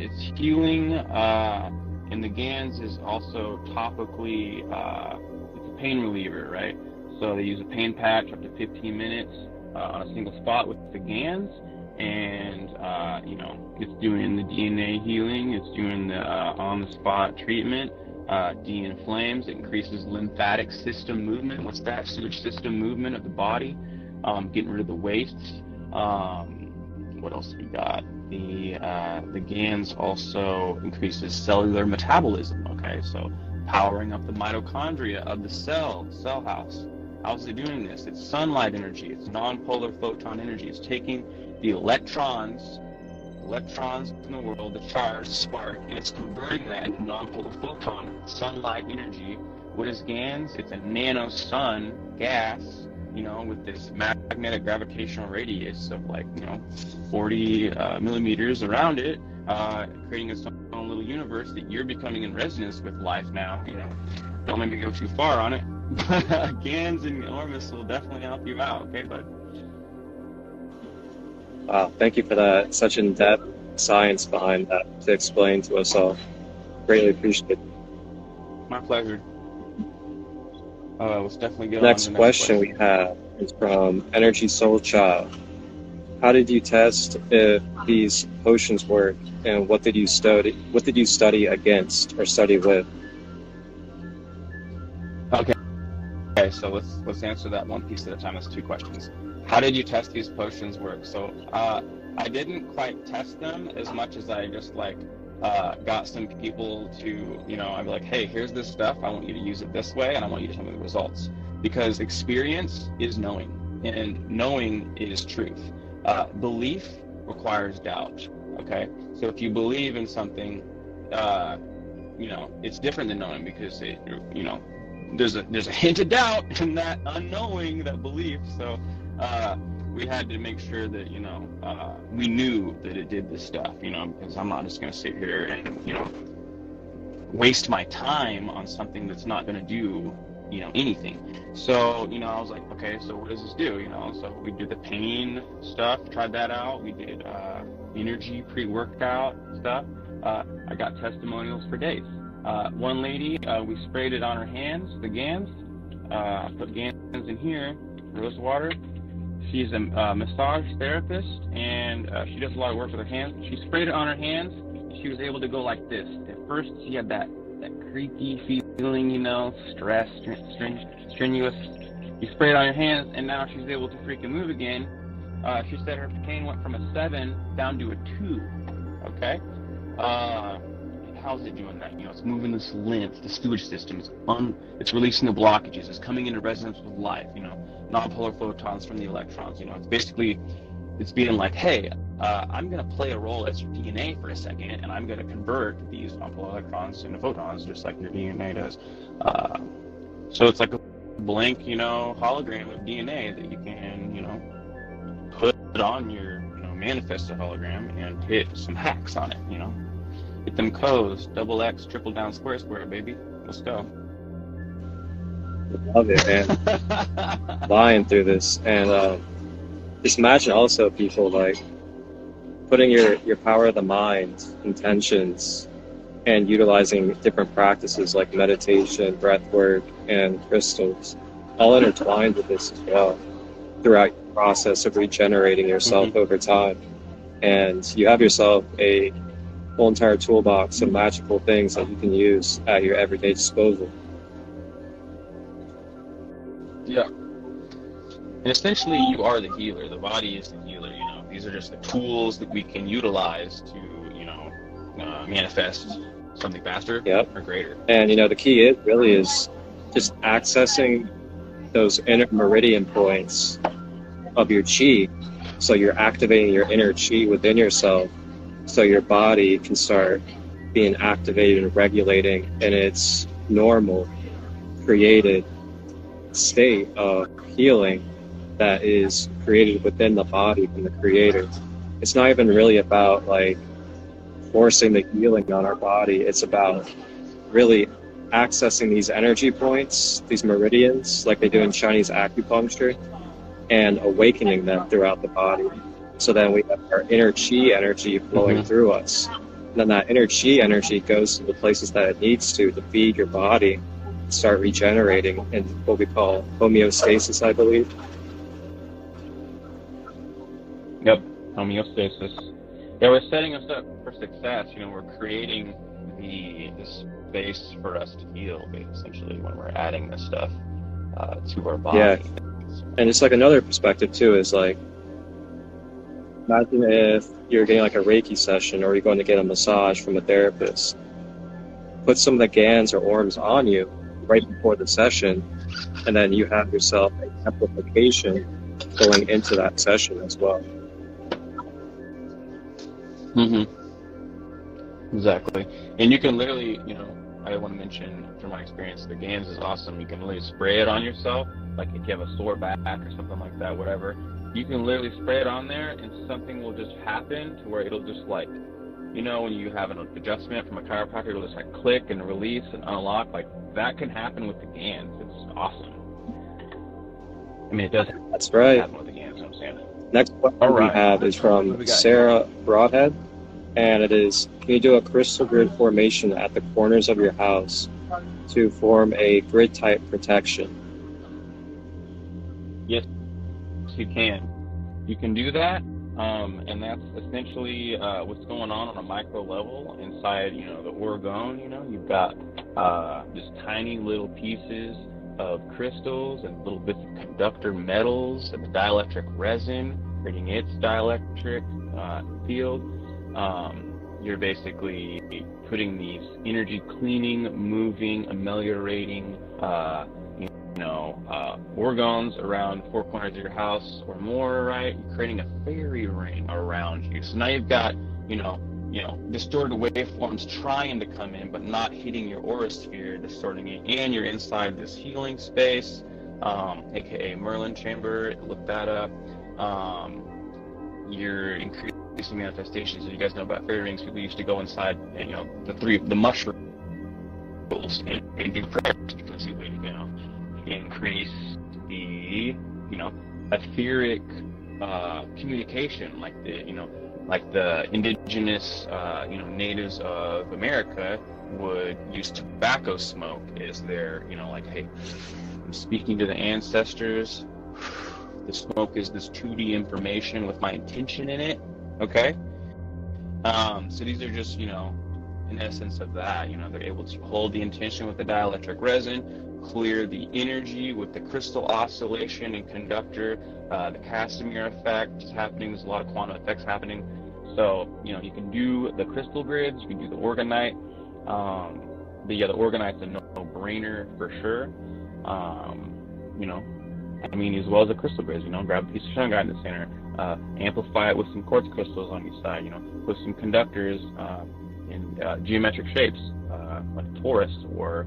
Speaker 2: it's healing, and the GANs is also topically, it's a pain reliever, right? So they use a pain patch up to 15 minutes on a single spot with the GANs, and, it's doing the DNA healing, it's doing the on-the-spot treatment, de-inflames, it increases lymphatic system movement. What's that? Sewage system movement of the body, getting rid of the wastes. What else we got? The GANs also increases cellular metabolism. Okay, so powering up the mitochondria of the cell house. How's it doing this? It's sunlight energy. It's non-polar photon energy. It's taking the electrons in the world, the charge, the spark, and it's converting that into non-polar photon sunlight energy. What is GANs? It's a nano sun gas, with this magnetic gravitational radius of 40 millimeters around it, creating its own little universe that you're becoming in resonance with life now. Don't let me go too far on it. GANs and ORMs will definitely help you out, okay, bud?
Speaker 1: Wow, thank you for that. Such in-depth science behind that to explain to us all. Greatly appreciate it.
Speaker 2: My pleasure. Let's definitely get
Speaker 1: Next
Speaker 2: on to the
Speaker 1: question we have is from Energy Soul Child. How did you test if these potions work, and what did you study? What did you study against or study with?
Speaker 2: Okay, so let's answer that one piece at a time. That's 2 questions. How did you test these potions work? So I didn't quite test them as much as I just got some people to, I'd be like, hey, here's this stuff. I want you to use it this way, and I want you to tell me the results. Because experience is knowing, and knowing is truth. Belief requires doubt. Okay, so if you believe in something, it's different than knowing, because there's a hint of doubt in that unknowing, that belief. So we had to make sure that we knew that it did this stuff. Because I'm not just going to sit here and waste my time on something that's not going to do anything. So I was like, okay, so what does this do? So we did the pain stuff, tried that out. We did energy pre-workout stuff. I got testimonials for days. One lady, we sprayed it on her hands, the GANs. Put GANs in here, rose water. She's a massage therapist, and she does a lot of work with her hands. She sprayed it on her hands, she was able to go like this. At first, she had that creaky feeling, you know, stress, strenuous. You spray it on your hands, and now she's able to freaking move again. She said her pain went from a 7 down to a 2. Okay? How's it doing that? You know, it's moving this lymph, the sewage system. It's releasing the blockages. It's coming into resonance with life. You know, nonpolar photons from the electrons. You know, it's being like, hey, I'm going to play a role as your DNA for a second, and I'm going to convert these nonpolar electrons into photons, just like your DNA does. So it's like a blank, you know, hologram of DNA that you can, you know, put on your, you know, manifest a hologram and hit some hacks on it, you know. Hit them codes, double X, triple down, square, baby. Let's go.
Speaker 1: Love it, man. Flying through this. And just imagine also people like putting your power of the mind, intentions, and utilizing different practices like meditation, breath work, and crystals, all intertwined with this as well throughout your process of regenerating yourself over time. And you have yourself a whole entire toolbox of magical things that you can use at your everyday disposal.
Speaker 2: Yeah. And essentially, you are the healer. The body is the healer, you know. These are just the tools that we can utilize to, you know, manifest something faster or greater.
Speaker 1: And, you know, the key really is just accessing those inner meridian points of your chi. So you're activating your inner chi within yourself, so your body can start being activated and regulating in its normal, created state of healing that is created within the body from the Creator. It's not even really about like forcing the healing on our body. It's about really accessing these energy points, these meridians, like they do in Chinese acupuncture, and awakening them throughout the body. So then we have our inner chi energy flowing through us. And then that inner chi energy goes to the places that it needs to feed your body, start regenerating in what we call homeostasis, I believe.
Speaker 2: Yep, homeostasis. Yeah, we're setting us up for success. You know, we're creating the space for us to heal, essentially, when we're adding this stuff to our body.
Speaker 1: Yeah, and it's like another perspective too is like, imagine if you're getting like a Reiki session or you're going to get a massage from a therapist. Put some of the gans or orms on you right before the session, and then you have yourself an amplification going into that session as well.
Speaker 2: Exactly. And you can literally, you know, I want to mention from my experience, the gans is awesome. You can literally spray it on yourself, like if you have a sore back or something like that, whatever. You can literally spray it on there and something will just happen to where it'll just like, you know, when you have an adjustment from a chiropractor, it'll just like click and release and unlock. Like that can happen with the gans. It's awesome. I mean, it does.
Speaker 1: That's right.
Speaker 2: Happen with the gans, I'm saying.
Speaker 1: Next question we have is from Sarah Broadhead, and it is, can you do a crystal grid formation at the corners of your house to form a grid type protection?
Speaker 2: Yes, you can. You can do that, and that's essentially what's going on a micro level inside, you know, the Orgone. You know, you've got just tiny little pieces of crystals and little bits of conductor metals and the dielectric resin, creating its dielectric field. You're basically putting these energy cleaning, moving, ameliorating, organs around 4 corners of your house or more, right? You're creating a fairy ring around you. So now you've got, distorted waveforms trying to come in, but not hitting your aura sphere, distorting it. And you're inside this healing space, aka Merlin chamber. Look that up. You're increasing manifestations. As you guys know about fairy rings, people used to go inside, the mushrooms and do prayers. That's the way to go. Increase the, etheric communication, like the indigenous, natives of America would use tobacco smoke as their, hey, I'm speaking to the ancestors. The smoke is this 2D information with my intention in it, okay? So these are just, in essence of that, they're able to hold the intention with the dielectric resin, clear the energy with the crystal oscillation and conductor, the Casimir effect is happening. There's a lot of quantum effects happening. So, you can do the crystal grids, you can do the orgonite. But yeah, the orgonite's a no-brainer for sure. As well as the crystal grids, grab a piece of shungite in the center, amplify it with some quartz crystals on each side, with some conductors in geometric shapes, like a torus or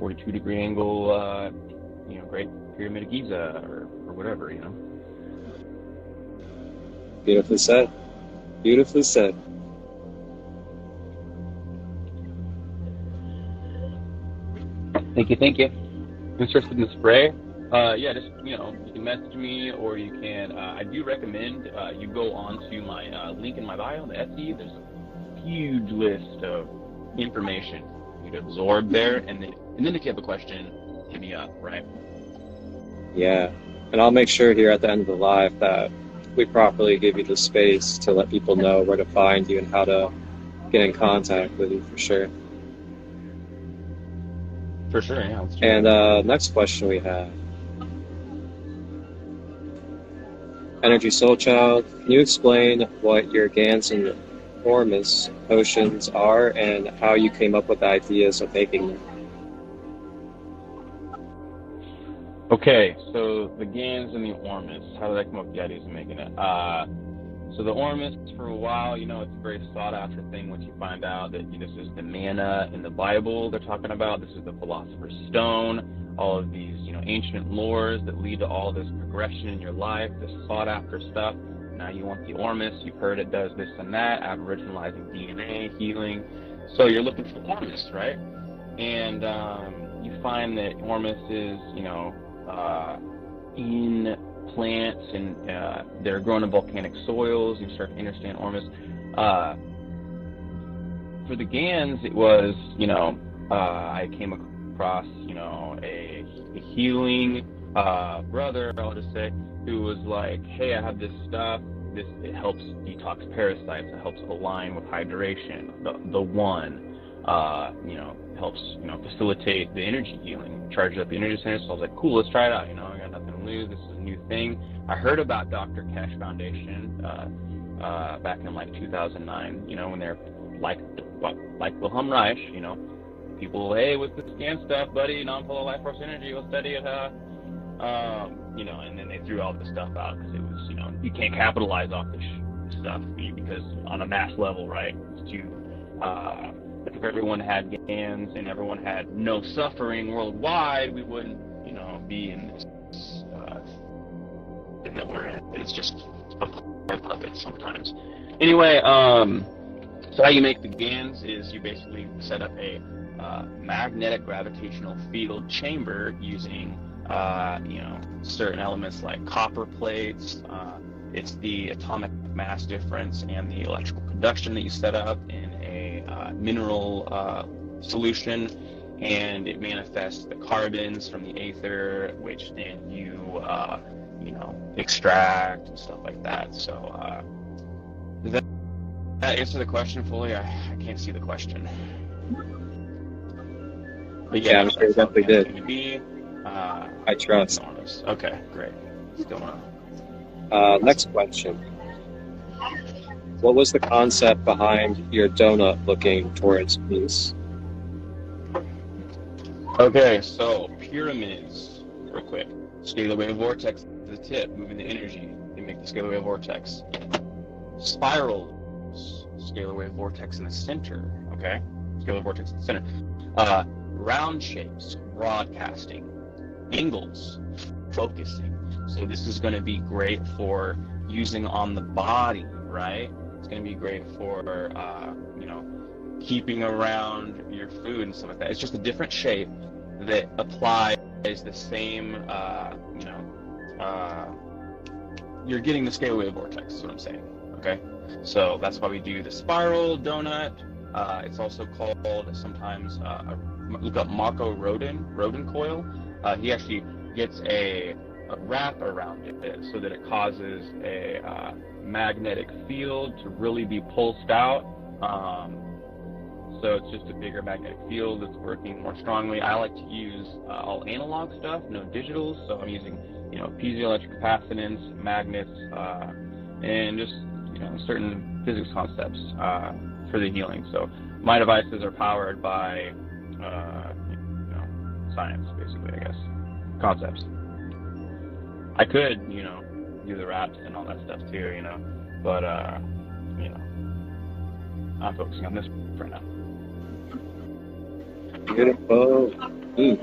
Speaker 2: 42-degree angle, Great Pyramid of Giza or whatever,
Speaker 1: Beautifully said. Beautifully said.
Speaker 2: Thank you. Interested in the spray? Just, you can message me, or you can, I do recommend you go on to my link in my bio on the Etsy. There's a huge list of information you can absorb there, and then if you have a question, hit me up, right?
Speaker 1: Yeah, and I'll make sure here at the end of the live that we properly give you the space to let people know where to find you and how to get in contact with you, for sure.
Speaker 2: For sure, yeah.
Speaker 1: And next question we have. Energy Soul Child, can you explain what your gans and ormus potions are and how you came up with the ideas of making them?
Speaker 2: Okay, so the gans and the ormus, how did I come up with the ideas of making it? So the ormus, for a while, it's a very sought-after thing once you find out that this is the manna in the Bible they're talking about. This is the Philosopher's Stone, all of these, ancient lores that lead to all this progression in your life, this sought-after stuff. Now you want the ormus. You've heard it does this and that, aboriginalizing DNA, healing. So you're looking for ormus, right? And you find that ormus is, in plants, and they're grown in volcanic soils. You start to understand ormus. For the gans, it was, I came across, a healing brother, I'll just say, who was like, hey, I have this stuff. It helps detox parasites. It helps align with hydration. The one, helps, facilitate the energy healing, charge up the energy center. So I was like, cool, let's try it out. I got nothing to lose. This is a new thing. I heard about Dr. Kesh Foundation back in like 2009. When they're like Wilhelm Reich. People, hey, with the scan stuff, buddy, non-polar life force energy, we'll study it. And then they threw all the stuff out because it was, you can't capitalize off this stuff because on a mass level, right? It's too. If everyone had GANs and everyone had no suffering worldwide, we wouldn't, be in this thing that we're in. It's just a puppet sometimes. Anyway, so how you make the GANs is you basically set up a magnetic gravitational field chamber using, certain elements like copper plates. It's the atomic mass difference and the electrical conduction that you set up in a mineral solution, and it manifests the carbons from the aether, which then you extract and stuff like that. So does that answer the question fully? I can't see the question. But yeah,
Speaker 1: I'm sure it definitely did. I trust.
Speaker 2: Okay, great. What's going on?
Speaker 1: Next question. What was the concept behind your donut looking towards peace?
Speaker 2: Okay, so pyramids, real quick. Scalar wave vortex is the tip, moving the energy. They make the scalar wave vortex. Spirals, scalar wave vortex in the center, okay? Scalar vortex in the center. Round shapes, broadcasting. Angles, focusing. So this is going to be great for using on the body, right? It's going to be great for, keeping around your food and stuff like that. It's just a different shape that applies the same, you're getting the scalar wave vortex, is what I'm saying, okay? So that's why we do the spiral donut. It's also called sometimes, look up Marco Rodin coil. He actually gets a wrap around it so that it causes a magnetic field to really be pulsed out. So it's just a bigger magnetic field that's working more strongly. I like to use all analog stuff, no digitals. So I'm using, piezoelectric capacitance, magnets, and just, certain physics concepts for the healing. So my devices are powered by, science, basically, I guess, concepts. I could, do the raps and all that stuff too, but, I'm focusing on this for now.
Speaker 1: Beautiful. Man,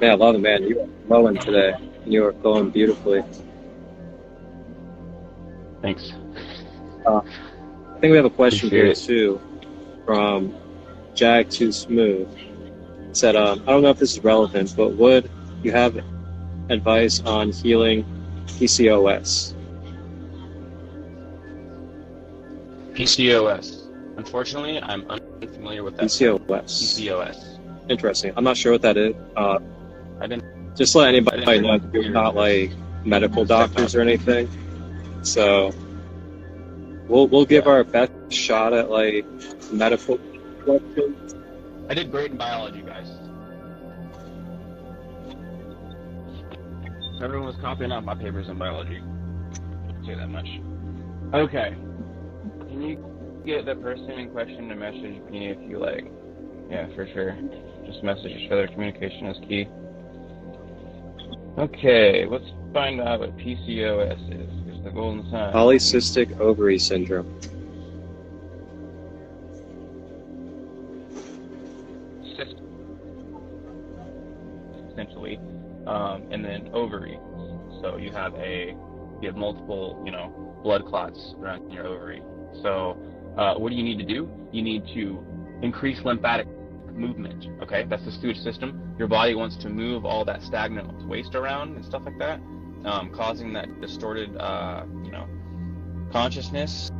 Speaker 1: I love it, man. You are flowing today. You are flowing beautifully.
Speaker 2: Thanks.
Speaker 1: I think we have a question
Speaker 2: Appreciate
Speaker 1: here too from Jag Too Smooth. It said, I don't know if this is relevant, but would you have advice on healing PCOS?
Speaker 2: PCOS. Unfortunately, I'm unfamiliar with that.
Speaker 1: PCOS.
Speaker 2: PCOS.
Speaker 1: Interesting. I'm not sure what that is.
Speaker 2: I didn't.
Speaker 1: Just let anybody know that we're not like medical doctors or anything. So we'll give our best shot at like medical questions.
Speaker 2: I did great in biology, guys. Everyone was copying out my papers in biology. I'll say that much. Okay. Can you get the person in question to message me if you like? Yeah, for sure. Just message each other. Communication is key. Okay, let's find out what PCOS is. Here's the GoldenSun.
Speaker 1: Polycystic ovary syndrome.
Speaker 2: Essentially, and then ovary. So you have multiple, blood clots around your ovary. So what do you need to do? You need to increase lymphatic movement. Okay, that's the sewage system. Your body wants to move all that stagnant waste around and stuff like that, causing that distorted, consciousness.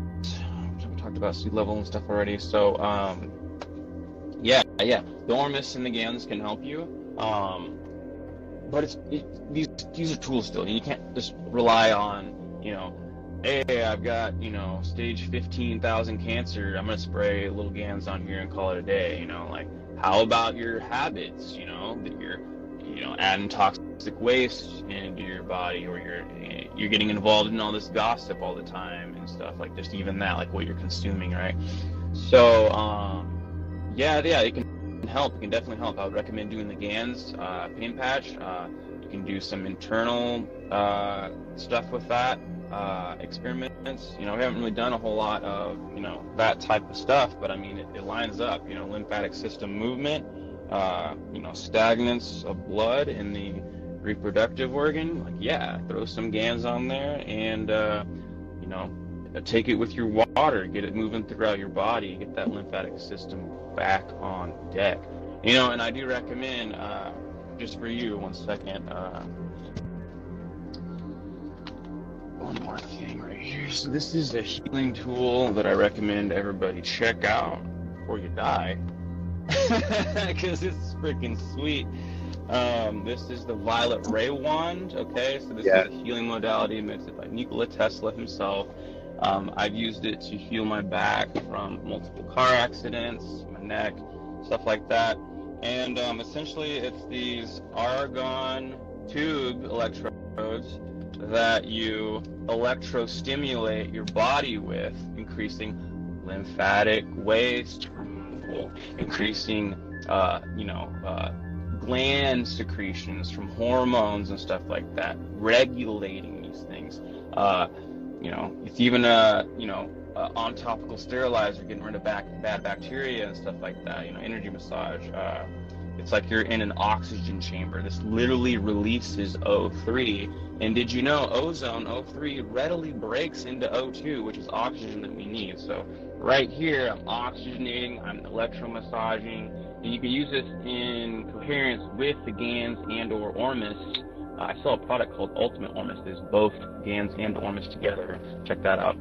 Speaker 2: We talked about sea level and stuff already. So yeah, the ormus and the gans can help you. But these are tools still. You can't just rely on, hey, I've got, stage 15,000 cancer. I'm going to spray a little gans on here and call it a day. How about your habits, that you're, adding toxic waste into your body, or you're getting involved in all this gossip all the time and stuff, like just even that, like what you're consuming, right? So, yeah, it can help. It can definitely help. I would recommend doing the gans pain patch. You can do some internal stuff with that. Experiments. We haven't really done a whole lot of, that type of stuff, but I mean, it lines up, lymphatic system movement, stagnance of blood in the reproductive organ. Throw some gans on there and, take it with your water, get it moving throughout your body, get that lymphatic system back on deck. And I do recommend, just for you, one second, one more thing right here. So this is a healing tool that I recommend everybody check out before you die, because it's freaking sweet. This is the violet ray wand. Okay, so this is a healing modality invented by Nikola Tesla himself. I've used it to heal my back from multiple car accidents, my neck, stuff like that. And essentially, it's these argon tube electrodes that you electrostimulate your body with, increasing lymphatic waste removal, increasing, gland secretions from hormones and stuff like that, regulating these things. It's even on topical sterilizer, getting rid of bad bacteria and stuff like that. Energy massage. It's like you're in an oxygen chamber. This literally releases O3. And did you know ozone, O3, readily breaks into O2, which is oxygen that we need. So right here, I'm oxygenating, I'm electromassaging, and you can use this in coherence with the gans and or ormus. I saw a product called Ultimate Ormus. There's both gans and ormus together. Check that out.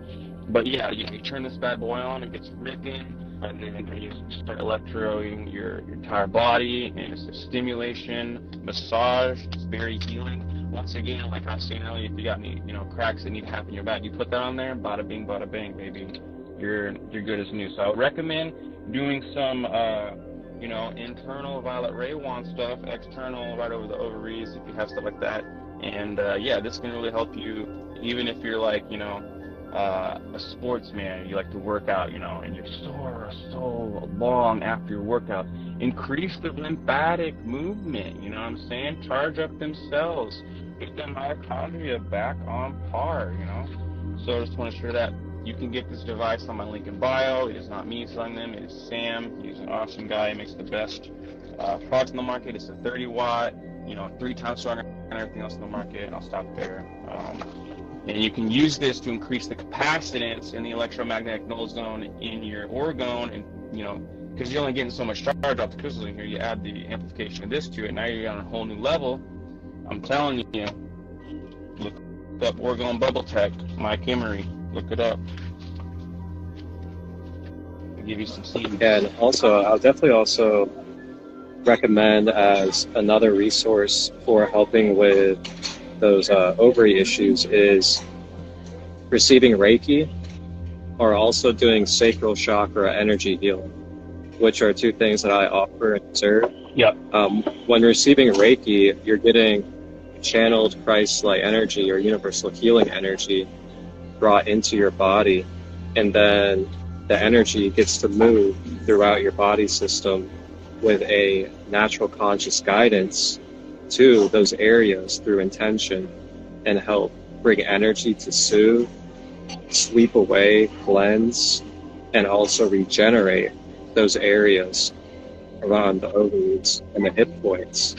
Speaker 2: But yeah, you turn this bad boy on, it gets ripping, and then you start electroing your entire body, and it's a stimulation, massage. It's very healing. once again, like I was saying earlier, if you got any, cracks that need to happen in your back, you put that on there, bada bing, baby. You're good as new. So I would recommend doing some, internal violet ray wand stuff, external right over the ovaries if you have stuff like that. And this can really help you, even if you're like, a sportsman, you like to work out, and you're sore so long after your workout. Increase the lymphatic movement, you know what I'm saying? Charge up them cells, get the mitochondria back on par, So I just want to share that. You can get this device on my link in bio. It is not me selling them, it is Sam. He's an awesome guy. He makes the best products in the market. It's a 30 watt, 3 times stronger than everything else in the market, and I'll stop there. And you can use this to increase the capacitance in the electromagnetic null zone in your orgone, and because you're only getting so much charge off the crystals in here, you add the amplification of this to it, now you're on a whole new level. I'm telling you, look up Orgone Bubble Tech, Mike Emery, look it up. I'll give you some seeds.
Speaker 1: And also, I'll definitely also recommend as another resource for helping with those ovary issues is receiving Reiki, or also doing sacral chakra energy healing, which are 2 things that I offer and observe.
Speaker 2: Yep.
Speaker 1: When receiving Reiki, you're getting channeled Christ-like energy or universal healing energy brought into your body, and then the energy gets to move throughout your body system with a natural conscious guidance to those areas through intention, and help bring energy to soothe, sweep away, cleanse, and also regenerate those areas around the ovaries and the hip points.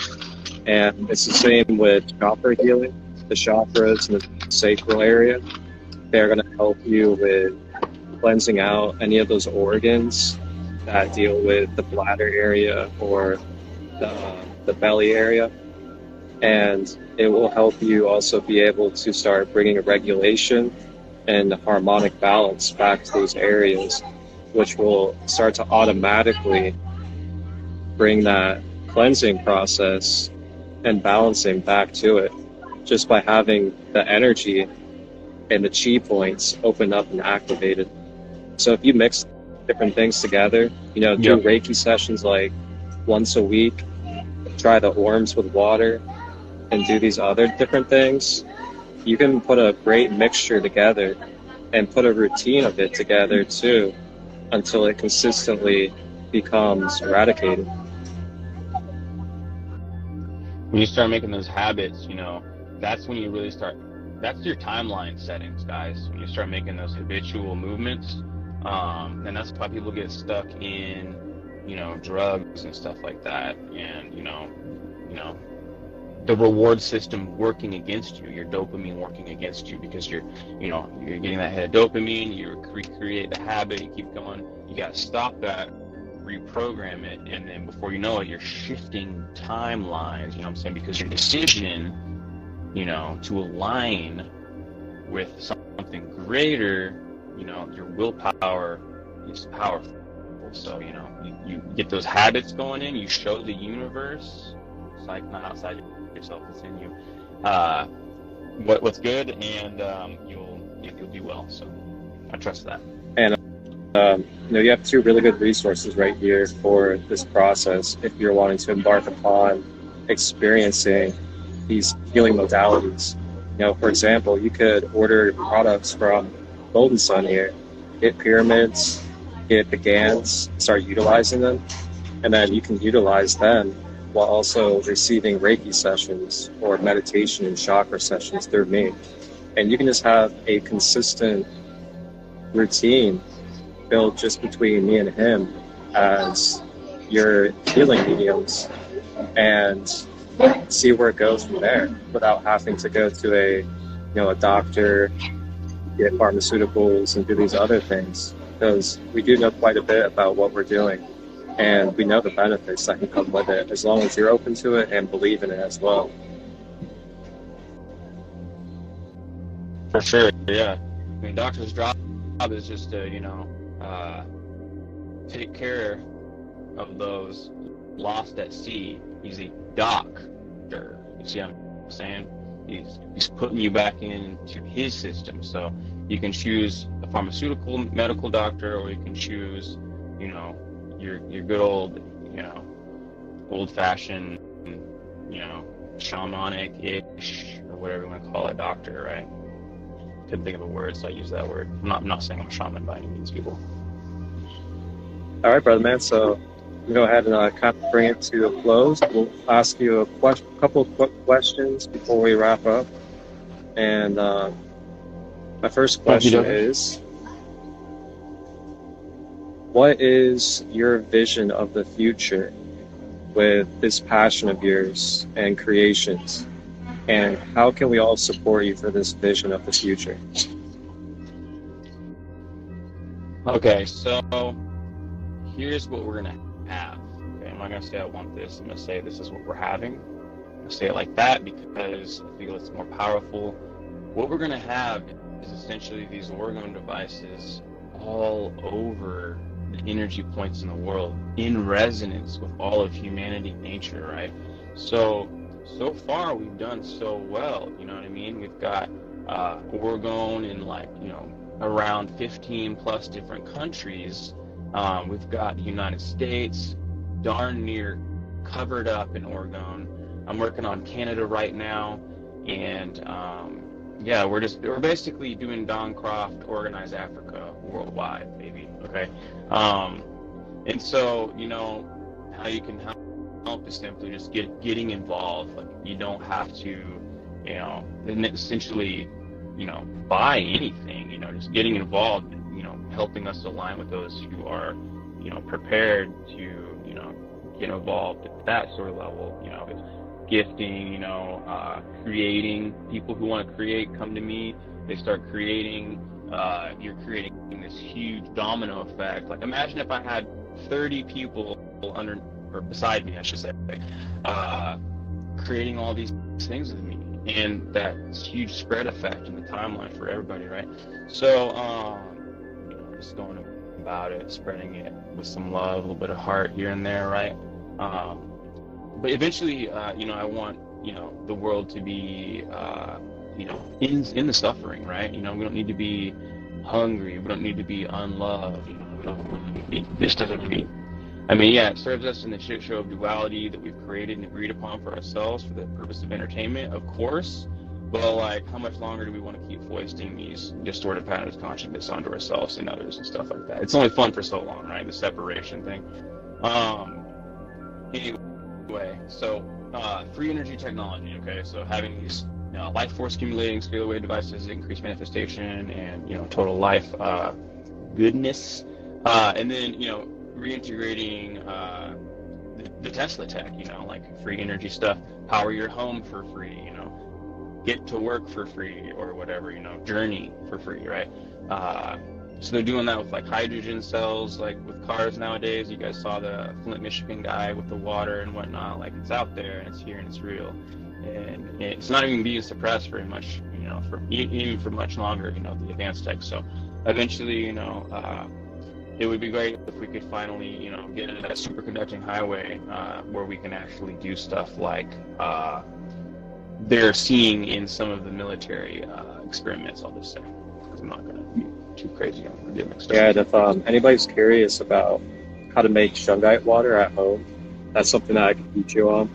Speaker 1: And it's the same with chakra healing. The chakras in the sacral area, they're going to help you with cleansing out any of those organs that deal with the bladder area or the belly area. And it will help you also be able to start bringing a regulation and harmonic balance back to those areas, which will start to automatically bring that cleansing process and balancing back to it, just by having the energy and the chi points open up and activated. So if you mix different things together, do Reiki sessions like once a week, try the orms with water, and do these other different things, you can put a great mixture together and put a routine of it together too, until it consistently becomes eradicated.
Speaker 2: When you start making those habits, that's when you really start, that's your timeline settings, guys. When you start making those habitual movements, and that's why people get stuck in, drugs and stuff like that, and, the reward system working against you, your dopamine working against you, because you're getting that hit of dopamine, you recreate the habit, you keep going, you got to stop that, reprogram it, and then before you know it, you're shifting timelines, because your decision, to align with something greater, your willpower is powerful. So, you get those habits going in, you show the universe, it's like not outside yourself, it's in you, what's good, and you'll do well. So I trust that.
Speaker 1: And you have 2 really good resources right here for this process if you're wanting to embark upon experiencing these healing modalities. For example, you could order products from GoldenSun here, get pyramids, get the gans, start utilizing them, and then you can utilize them while also receiving Reiki sessions or meditation and chakra sessions through me. And you can just have a consistent routine built just between me and him as your healing mediums, and see where it goes from there without having to go to a doctor, get pharmaceuticals, and do these other things, because we do know quite a bit about what we're doing, and we know the benefits that can come with it, as long as you're open to it and believe in it as well.
Speaker 2: For sure, yeah. Doctor's job is just to, take care of those lost at sea. He's a doctor. You see what I'm saying? He's putting you back into his system. So you can choose a pharmaceutical medical doctor, or you can choose, you know, your good old, you know, old-fashioned, you know, shamanic-ish, or whatever you want to call it, doctor, right? Couldn't think of a word, so I use that word. I'm not saying I'm a shaman by any means, people.
Speaker 1: All right, brother man. So we'll go ahead and kind of bring it to a close. We'll ask you a couple of quick questions before we wrap up. And my first question is, what is your vision of the future with this passion of yours and creations? And how can we all support you for this vision of the future?
Speaker 2: Okay, so here's what we're going to have. Okay, I'm not going to say I want this. I'm going to say this is what we're having. I'm going to say it like that because I feel it's more powerful. What we're going to have is essentially these orgone devices all over the energy points in the world, in resonance with all of humanity, nature, right? So far we've done so well, you know what I mean? We've got orgone in, like, you know, around 15 plus different countries. We've got the United States darn near covered up in orgone. I'm working on Canada right now, and yeah, we're basically doing Don Croft, Organize Africa worldwide, baby. Okay, and so, you know, how you can help is simply just getting involved. Like, you don't have to, you know, essentially, you know, buy anything. You know, just getting involved, and, you know, helping us align with those who are, you know, prepared to, you know, get involved at that sort of level. You know, it's gifting, you know, creating. People who want to create come to me. They start creating. You're creating this huge domino effect. Like, imagine if I had 30 people under, or beside me, I should say, creating all these things with me, and that huge spread effect in the timeline for everybody, right? So, you know, just going about it, spreading it with some love, a little bit of heart here and there, right? But eventually, you know, I want, you know, the world to be, you know, in the suffering, right? You know, we don't need to be hungry. We don't need to be unloved. You know, we don't need, this doesn't mean. I mean, yeah, it serves us in the shit show of duality that we've created and agreed upon for ourselves for the purpose of entertainment, of course. But, like, how much longer do we want to keep foisting these distorted patterns of consciousness onto ourselves and others and stuff like that? It's only fun for so long, right? The separation thing. Anyway, so free energy technology, okay? So having these, you know, life force accumulating scalar wave devices, increased manifestation, and, you know, total life goodness. And then, you know, reintegrating the Tesla tech, you know, like free energy stuff, power your home for free, you know, get to work for free or whatever, you know, journey for free, right? So they're doing that with, like, hydrogen cells, like with cars nowadays. You guys saw the Flint, Michigan guy with the water and whatnot. Like, it's out there and it's here and it's real, and it's not even being suppressed very much, you know, for even for much longer, you know, the advanced tech. So eventually, you know, it would be great if we could finally, you know, get into that superconducting highway where we can actually do stuff like they're seeing in some of the military experiments, I'll just say, because I'm not going to be too crazy on the gimmick stuff.
Speaker 1: Yeah, and if anybody's curious about how to make shungite water at home, that's something that I can teach you on,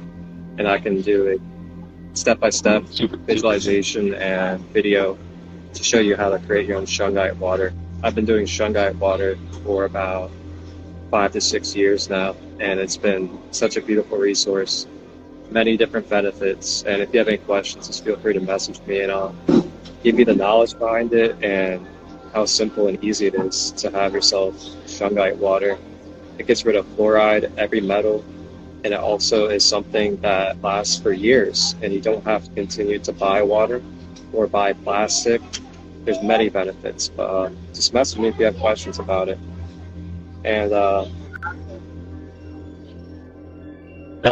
Speaker 1: and I can do a step-by-step visualization and video to show you how to create your own shungite water. I've been doing shungite water for about 5 to 6 years now, and it's been such a beautiful resource. Many different benefits, and if you have any questions, just feel free to message me, and I'll give you the knowledge behind it and how simple and easy it is to have yourself shungite water. It gets rid of fluoride, every metal, and it also is something that lasts for years, and you don't have to continue to buy water or buy plastic. There's many benefits, but just message me if you have questions about it. And
Speaker 2: I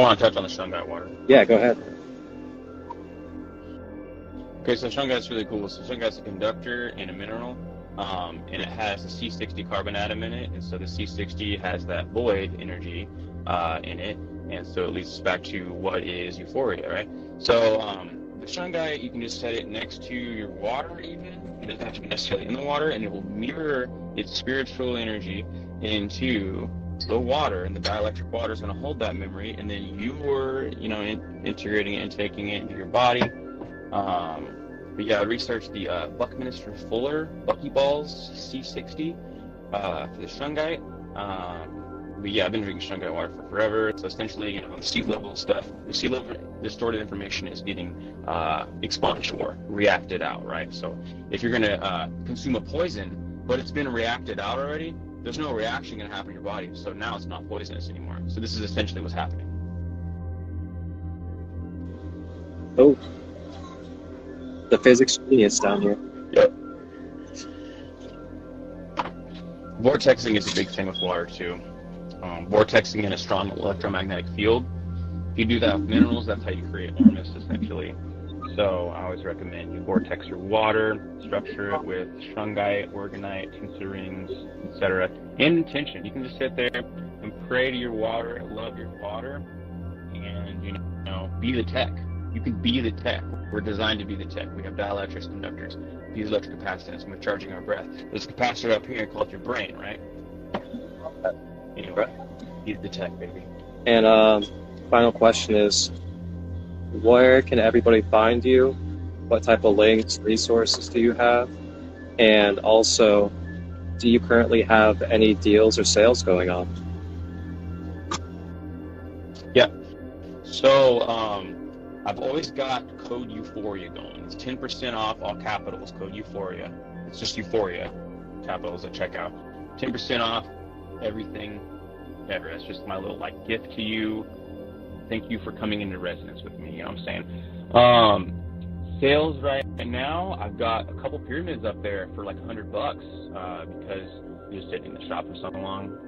Speaker 2: want to touch on the shungite water.
Speaker 1: Yeah, go ahead.
Speaker 2: Okay, so shungite is really cool. So shungite is a conductor and a mineral, and it has a C60 carbon atom in it, and so the C60 has that void energy in it, and so it leads us back to what is euphoria, right? So the shungite, you can just set it next to your water even. It doesn't have to be necessarily in the water, and it will mirror its spiritual energy into the water, and the dielectric water is going to hold that memory, and then you're, integrating it and taking it into your body. But yeah, I researched the Buckminster Fuller Buckyballs C60 for the shungite. But yeah, I've been drinking shungite water for forever. So essentially, the sea level stuff, the sea level distorted information is getting expunged or reacted out, right? So if you're going to consume a poison, but it's been reacted out already, there's no reaction going to happen in your body. So now it's not poisonous anymore. So this is essentially what's happening.
Speaker 1: Oh, the physics genius down here.
Speaker 2: Yep. Vortexing is a big thing with water too. Vortexing in a strong electromagnetic field. If you do that with minerals, that's how you create ormus, essentially. So I always recommend you vortex your water, structure it with shungite, orgonite, tincture rings, etc. In intention. You can just sit there and pray to your water, love your water, and be the tech. You can be the tech. We're designed to be the tech. We have dielectrics, conductors, piezoelectric capacitance, and we're charging our breath. There's a capacitor up here called your brain, right? Anyway, be the tech, baby.
Speaker 1: And final question is, where can everybody find you? What type of links, resources do you have? And also, do you currently have any deals or sales going on?
Speaker 2: Yeah. So, I've always got code Euphoria going. It's 10% off, all capitals, code Euphoria. It's just Euphoria, capitals at checkout. 10% off everything ever. That's just my little gift to you. Thank you for coming into resonance with me, you know what I'm saying? Sales right now, I've got a couple pyramids up there for like $100 because you're just sitting in the shop for so long.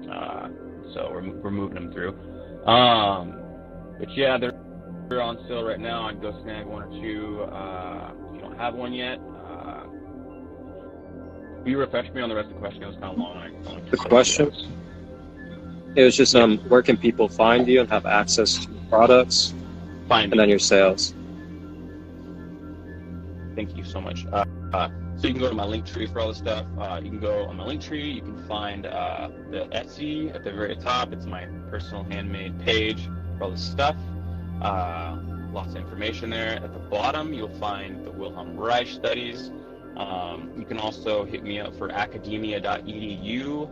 Speaker 2: So we're moving them through. But yeah, they're on sale right now. I'd go snag one or two. If you don't have one yet, will you refresh me on the rest of the question? It was kind of long.
Speaker 1: The question? It was just where can people find you and have access to products? And then your sales.
Speaker 2: Thank you so much. So you can go to my link tree for all this stuff. You can go on my link tree. You can find the Etsy at the very top. It's my personal handmade page for all this stuff. Lots of information there. At the bottom, you'll find the Wilhelm Reich studies. You can also hit me up for academia.edu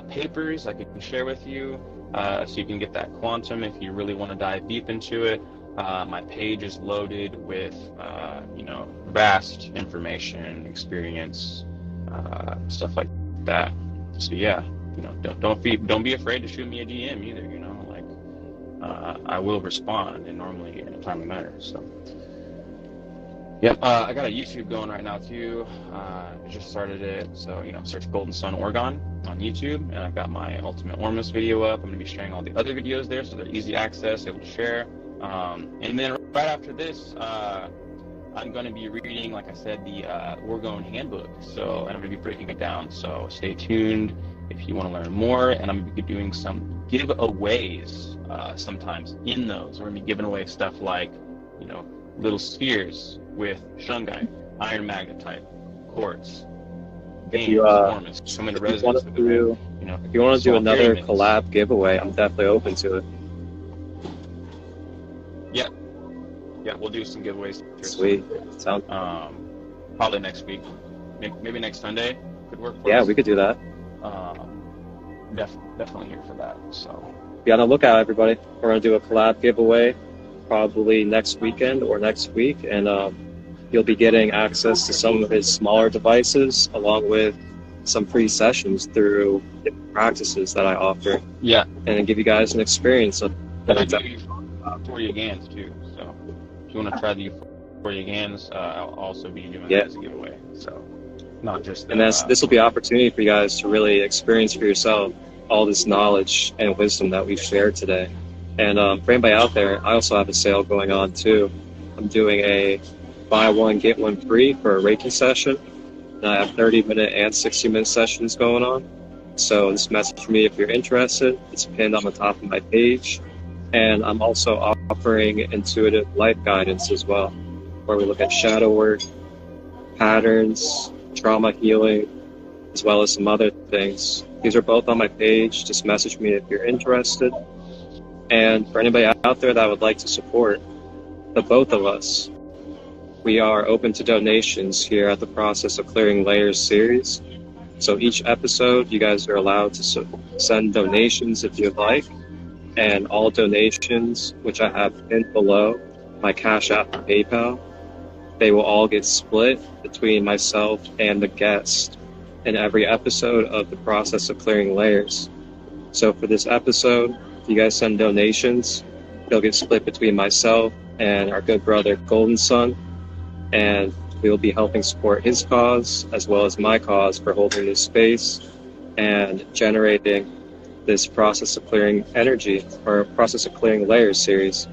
Speaker 2: papers I can share with you, so you can get that quantum if you really want to dive deep into it. My page is loaded with, vast information, experience, stuff like that. So yeah, don't be afraid to shoot me a DM either. I will respond, and normally in a timely manner. So, yep. I got a YouTube going right now too. I just started it, so search GoldenSunorgon on YouTube, and I've got my Ultimate Ormus video up. I'm going to be sharing all the other videos there, so they're easy access, able to share. And then right after this, I'm going to be reading, like I said, the Orgone Handbook. So, and I'm going to be breaking it down. So stay tuned if you want to learn more. And I'm going to be doing some giveaways sometimes in those. We're going to be giving away stuff like, little spheres with shungite, iron magnetite, quartz,
Speaker 1: if you want to do another pyramids. Collab giveaway, I'm definitely open to it.
Speaker 2: Yeah, we'll do some giveaways.
Speaker 1: Sweet. Sounds
Speaker 2: probably next week. Maybe next Sunday could work for us.
Speaker 1: Yeah, we could do that.
Speaker 2: Definitely here for that. So
Speaker 1: be on the lookout, everybody. We're going to do a collab giveaway probably next weekend or next week, and you'll be getting access to some of his smaller devices along with some free sessions through different practices that I offer.
Speaker 2: Yeah.
Speaker 1: And give you guys an experience of
Speaker 2: that. I do Euphoria Gans too. So if you want to try the Euphoria Gans, I'll also be doing that as a giveaway. So not just
Speaker 1: and this will be an opportunity for you guys to really experience for yourself all this knowledge and wisdom that we've shared today. And for anybody out there, I also have a sale going on too. I'm doing a buy one, get one free for a Reiki session. And I have 30-minute and 60-minute sessions going on. So this message for me, if you're interested, it's pinned on the top of my page. And I'm also offering intuitive life guidance as well. where we look at shadow work, patterns, trauma healing, as well as some other things. These are both on my page. Just message me if you're interested. And for anybody out there that would like to support the both of us, we are open to donations here at the Process of Clearing Layers series. So each episode, you guys are allowed to send donations if you'd like. And all donations, which I have pinned below, my Cash App and PayPal, they will all get split between myself and the guest in every episode of the Process of Clearing Layers. So for this episode, if you guys send donations, they'll get split between myself and our good brother GoldenSun, and we will be helping support his cause as well as my cause for holding this space and generating this Process of Clearing Energy, or Process of Clearing Layers series.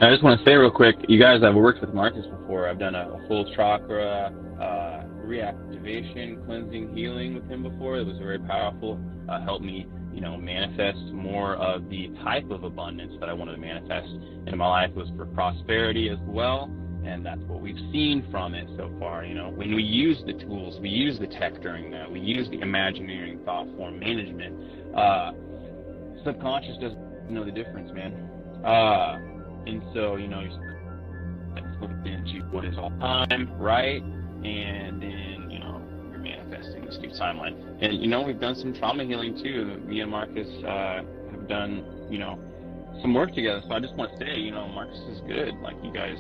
Speaker 2: I just want to say real quick, you guys, I've worked with Marcus before. I've done a full chakra reactivation, cleansing, healing with him before. It was very powerful. Helped me, manifest more of the type of abundance that I wanted to manifest in my life. It was for prosperity as well, and that's what we've seen from it so far. When we use the tools, we use the tech during that, we use the imaginary thought form management. Subconscious doesn't know the difference, man. And so, you're flipping into what is all time, right? And then, you're manifesting this new timeline. And, we've done some trauma healing too. Me and Marcus have done, some work together. So I just want to say, Marcus is good. Like, you guys,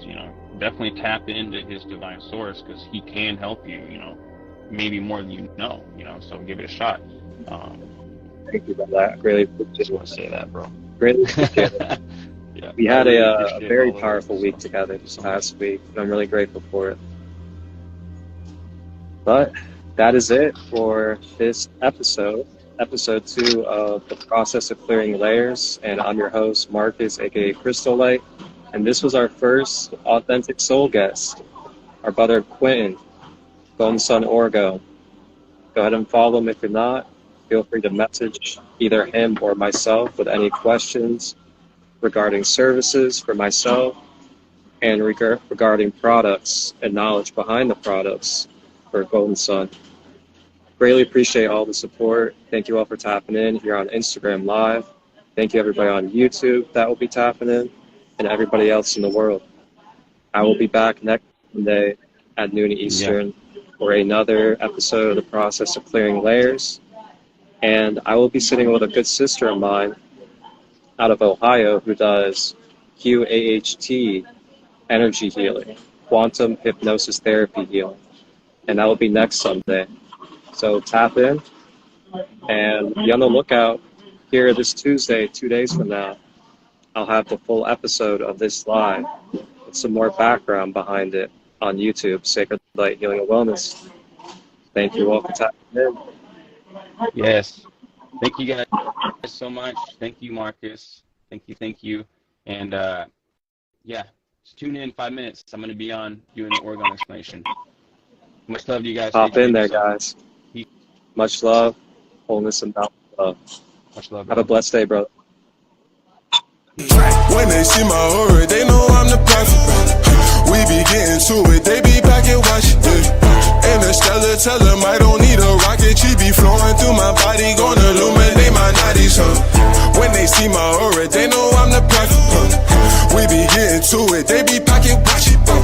Speaker 2: definitely tap into his divine source, because he can help you, maybe more than you know, so give it a shot.
Speaker 1: Thank you for that. Really
Speaker 2: just want to say that, bro.
Speaker 1: Really appreciate it. Yeah, we had a very powerful week together this past week, and I'm really grateful for it. But that is it for this episode 2 of the Process of Clearing Layers, and I'm your host, Marcus, aka Christolight, and this was our first authentic soul guest, our brother Quinton, Goldensunorgon. Go ahead and follow him if you're not. Feel free to message either him or myself with any questions regarding services for myself, and regarding products and knowledge behind the products for GoldenSun. Greatly appreciate all the support. Thank you all for tapping in here on Instagram Live. Thank you everybody on YouTube that will be tapping in, and everybody else in the world. I will be back next Monday at noon Eastern for another episode of the Process of Clearing Layers. And I will be sitting with a good sister of mine out of Ohio who does QAHT energy healing, quantum hypnosis therapy healing. And that will be next Sunday. So tap in and be on the lookout. Here this Tuesday, 2 days from now, I'll have the full episode of this live with some more background behind it on YouTube, Sacred Light Healing and Wellness. Thank you all for tapping in.
Speaker 2: Yes. Thank you guys so much. Thank you, Marcus. Thank you. And just tune in 5 minutes. I'm going to be on doing the Orgone explanation. Much love to you guys.
Speaker 1: Hop in there, guys. Much love, wholeness, and balance. Love.
Speaker 2: Much love,
Speaker 1: bro. Have a blessed day, brother.
Speaker 4: When they see my aura, they know I'm the prophet. We be getting to it, they be back and watch. And the Stella tell them I don't need a rocket. She be flowing through my body, gonna illuminate my nighties, When they see my aura, they know I'm the prophet. We be getting to it, they be packing watch.